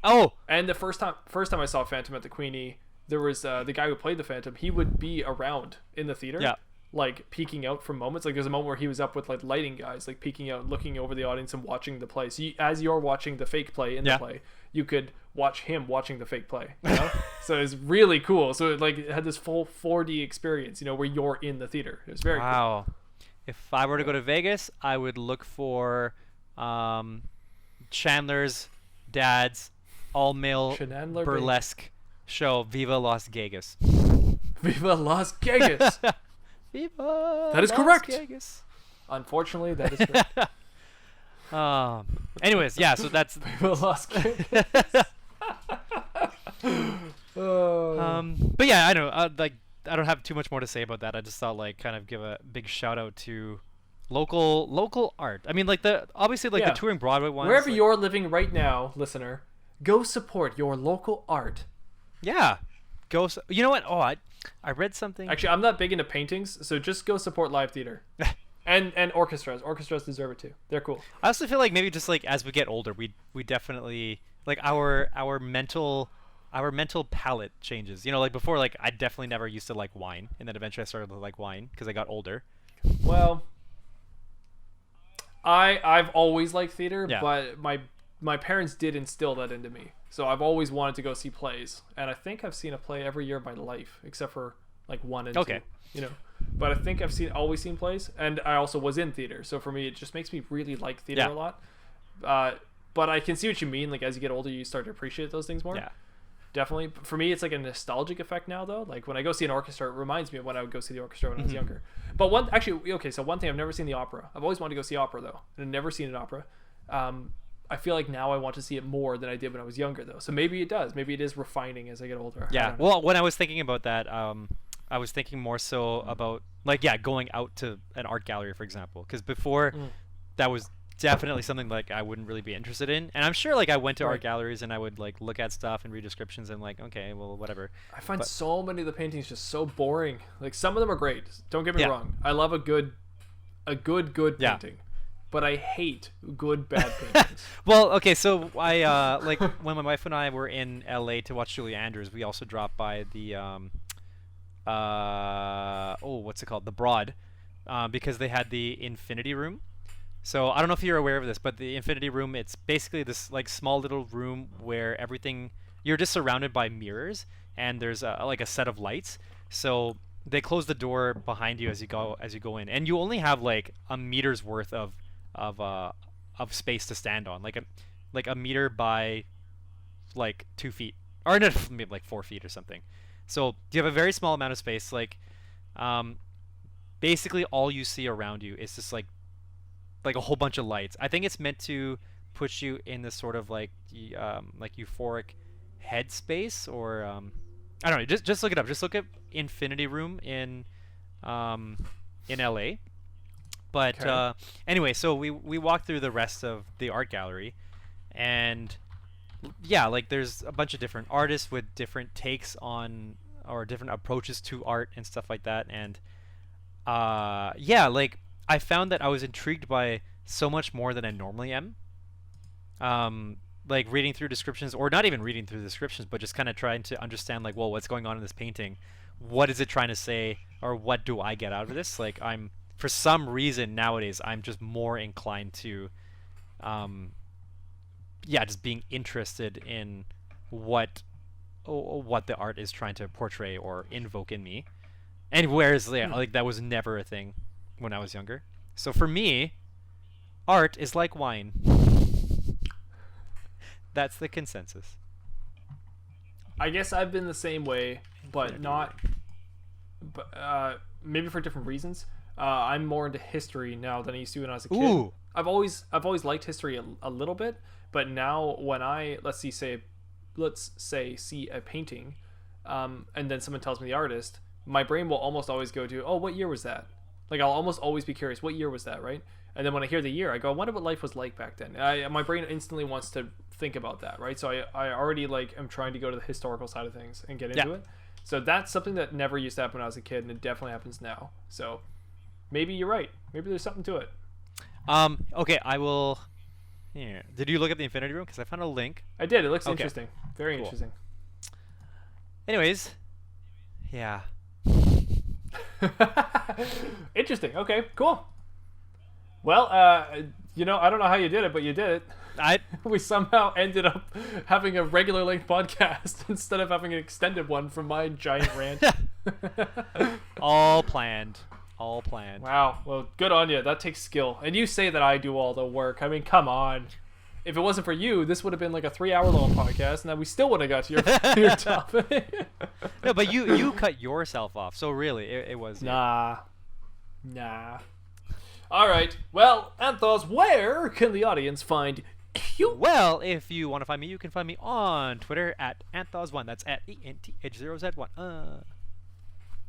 S3: Oh.
S2: And the first time I saw Phantom at the Queenie, there was the guy who played the Phantom. He would be around in the theater, like peeking out from moments. Like there's a moment where he was up with like lighting guys, like peeking out, looking over the audience and watching the play. So as you're watching the fake play in the play, you could watch him watching the fake play. You know? So it's really cool. So it had this full 4D experience, where you're in the theater. It was very cool.
S3: If I were to go to Vegas, I would look for Chandler's dad's all-male burlesque show, Viva Las Vegas.
S2: Viva Las Vegas.
S3: Viva.
S2: That is
S3: Las
S2: correct.
S3: Vegas.
S2: Unfortunately, that is correct.
S3: Anyways, yeah. So that's
S2: Viva Las Vegas.
S3: But yeah, I know. I don't have too much more to say about that. I just thought kind of give a big shout out to local art. I mean, obviously the touring Broadway ones.
S2: Wherever you're living right now, listener, go support your local art.
S3: Yeah, you know what? Oh, I read something.
S2: Actually, I'm not big into paintings, so just go support live theater. and orchestras. Orchestras deserve it too. They're cool.
S3: I also feel like maybe just as we get older, we definitely our mental palate changes. Before, I definitely never used to like wine, and then eventually I started to like wine because I got older.
S2: Well, I've always liked theater, but my parents did instill that into me. So I've always wanted to go see plays, and I think I've seen a play every year of my life, except for like 1 and 2. But I think I've always seen plays, and I also was in theater. So for me, it just makes me really like theater a lot. But I can see what you mean. Like as you get older, you start to appreciate those things more. Yeah. Definitely. For me, it's like a nostalgic effect now, though. Like when I go see an orchestra, it reminds me of when I would go see the orchestra when I was younger. But one thing, I've never seen the opera. I've always wanted to go see opera, though, and I've never seen an opera. I feel like now I want to see it more than I did when I was younger, though. So maybe it does. Maybe it is refining as I get older.
S3: Yeah. Well, when I was thinking about that, I was thinking more so about going out to an art gallery, for example, because before that was definitely something I wouldn't really be interested in. And I'm sure I went to art galleries and I would look at stuff and read descriptions and okay, well, whatever.
S2: I find so many of the paintings just so boring. Like some of them are great. Don't get me wrong. I love a good painting. But I hate bad paintings.
S3: Well, okay, so I when my wife and I were in LA to watch Julie Andrews, we also dropped by the what's it called? The Broad, because they had the Infinity Room. So I don't know if you're aware of this, but the Infinity Room, it's basically this small little room where you're just surrounded by mirrors, and there's a set of lights. So they close the door behind you as you go in, and you only have a meter's worth of space to stand on, like a meter by 2 feet, or no, maybe 4 feet or something. So you have a very small amount of space. basically all you see around you is just like a whole bunch of lights. I think it's meant to put you in this sort of like euphoric headspace, or I don't know. Just look it up. Just look at Infinity Room in LA. But
S2: Okay.
S3: anyway, so we walked through the rest of the art gallery, and yeah, like there's a bunch of different artists with different takes on or different approaches to art and stuff like that. And yeah, like I found that I was intrigued by so much more than I normally am. Like reading through descriptions, or not even reading through descriptions, but just kind of trying to understand like, well, what's going on in this painting? What is it trying to say, or what do I get out of this? Like for some reason nowadays, I'm just more inclined to, yeah, just being interested in what the art is trying to portray or invoke in me. And whereas like that was never a thing when I was younger. So for me, art is like wine. That's the consensus.
S2: I guess I've been the same way, but not. But maybe for different reasons. I'm more into history now than I used to when I was a kid.
S3: Ooh.
S2: I've always liked history a little bit, but now when I let's say see a painting, and then someone tells me the artist, my brain will almost always go to, oh, what year was that? Like I'll almost always be curious, what year was that, right? And then when I hear the year, I go, I wonder what life was like back then. My brain instantly wants to think about that, right? So I already like am trying to go to the historical side of things and get into it. So that's something that never used to happen when I was a kid, and it definitely happens now. So maybe you're right. Maybe there's something to it.
S3: Okay, I will. Here. Did you look at the Infinity Room? Because I found a link.
S2: I did. It looks
S3: Okay.
S2: interesting. Very
S3: Cool.
S2: interesting.
S3: Anyways, yeah.
S2: Interesting. Okay, cool. Well, I don't know how you did it, but you did it. We somehow ended up having a regular length podcast instead of having an extended one from my giant rant.
S3: All planned. All planned.
S2: Wow. Well, good on you. That takes skill. And you say that I do all the work. I mean, come on. If it wasn't for you, this would have been like a 3-hour long podcast, and then we still would have got to your topic.
S3: No, but you cut yourself off, so really, it was.
S2: Nah. All right. Well, Anthos, where can the audience find you?
S3: Well, if you want to find me, you can find me on Twitter at Anthos1. That's at ENTH0Z1.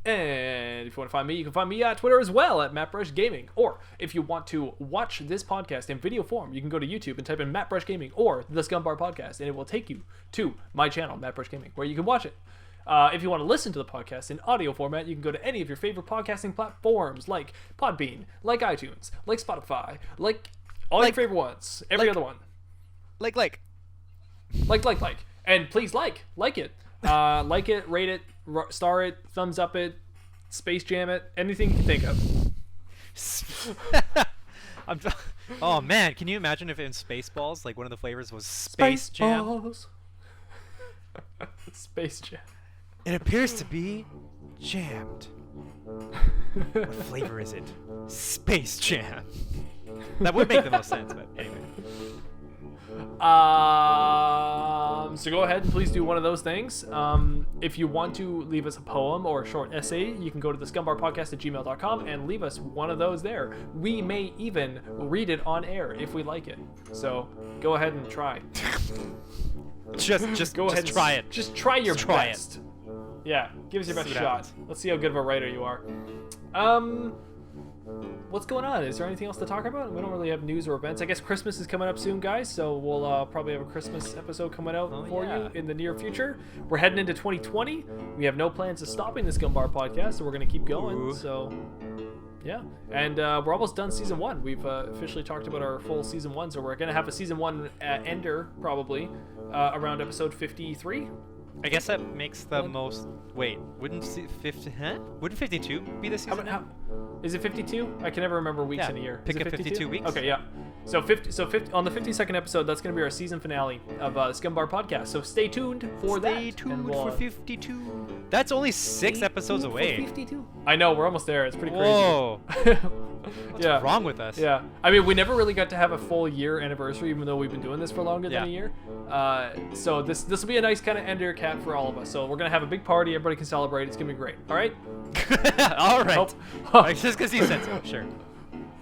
S2: And if you want to find me, you can find me at Twitter as well at Mattbrush Gaming. Or if you want to watch this podcast in video form, you can go to YouTube and type in Mattbrush Gaming or the Scumm Podcast, and it will take you to my channel, Mattbrush Gaming, where you can watch it. If you want to listen to the podcast in audio format, you can go to any of your favorite podcasting platforms like Podbean, like iTunes, like Spotify, like all your favorite ones, every other one. Like. And please like it. Like it, rate it, star it, thumbs up it, Space Jam it, anything you can think of.
S3: Oh man, can you imagine if in Spaceballs, like one of the flavors was Space Jam?
S2: Space Jam.
S3: It appears to be jammed. What flavor is it? Space Jam. That would make the most sense, but anyway.
S2: So go ahead and please do one of those things. If you want to leave us a poem or a short essay, you can go to the scumbarpodcast@gmail.com and leave us one of those there. We may even read it on air if we like it. So go ahead and try.
S3: Just
S2: Go ahead and
S3: try it.
S2: Just try your
S3: Just try
S2: best. Yeah, give us your best
S3: See what
S2: shot.
S3: happens.
S2: Let's see how good of a writer you are. What's going on? Is there anything else to talk about? We don't really have news or events. I guess Christmas is coming up soon, guys, so we'll probably have a Christmas episode coming out for you in the near future. We're heading into 2020. We have no plans of stopping the Scumbar podcast, so we're going to keep going.
S3: Ooh.
S2: So, yeah. And we're almost done season 1. We've officially talked about our full season 1, so we're going to have a season 1 ender, probably, around episode 53.
S3: I guess that makes the most. Wait, wouldn't 50? Huh? Wouldn't 52 be the season?
S2: Is it 52? I can never remember weeks in a year.
S3: Pick
S2: Is it
S3: a 52 weeks.
S2: Okay, yeah. So 50 on the 52nd episode, that's going to be our season finale of Scumbar podcast. So stay tuned for that.
S3: Stay tuned
S2: and we'll,
S3: for 52. That's only 6 episodes away.
S2: 52. I know, we're almost there. It's pretty crazy.
S3: Whoa. What's wrong with us?
S2: Yeah. I mean, we never really got to have a full year anniversary, even though we've been doing this for longer than a year. So this will be a nice kind of end of your cap for all of us. So we're gonna have a big party. Everybody can celebrate. It's gonna be great. All right.
S3: All right. Just because he said so. Sure.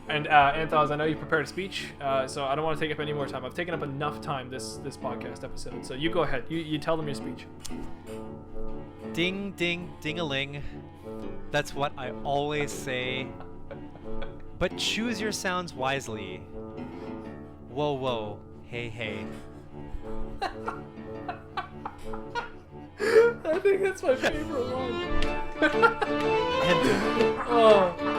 S2: And Anthos, I know you prepared a speech, so I don't want to take up any more time. I've taken up enough time this podcast episode. So you go ahead. You tell them your speech.
S3: Ding, ding, ding-a-ling. That's what I always say. But choose your sounds wisely. Whoa, whoa, hey, hey.
S2: I think that's my favorite one.
S3: And
S2: Oh.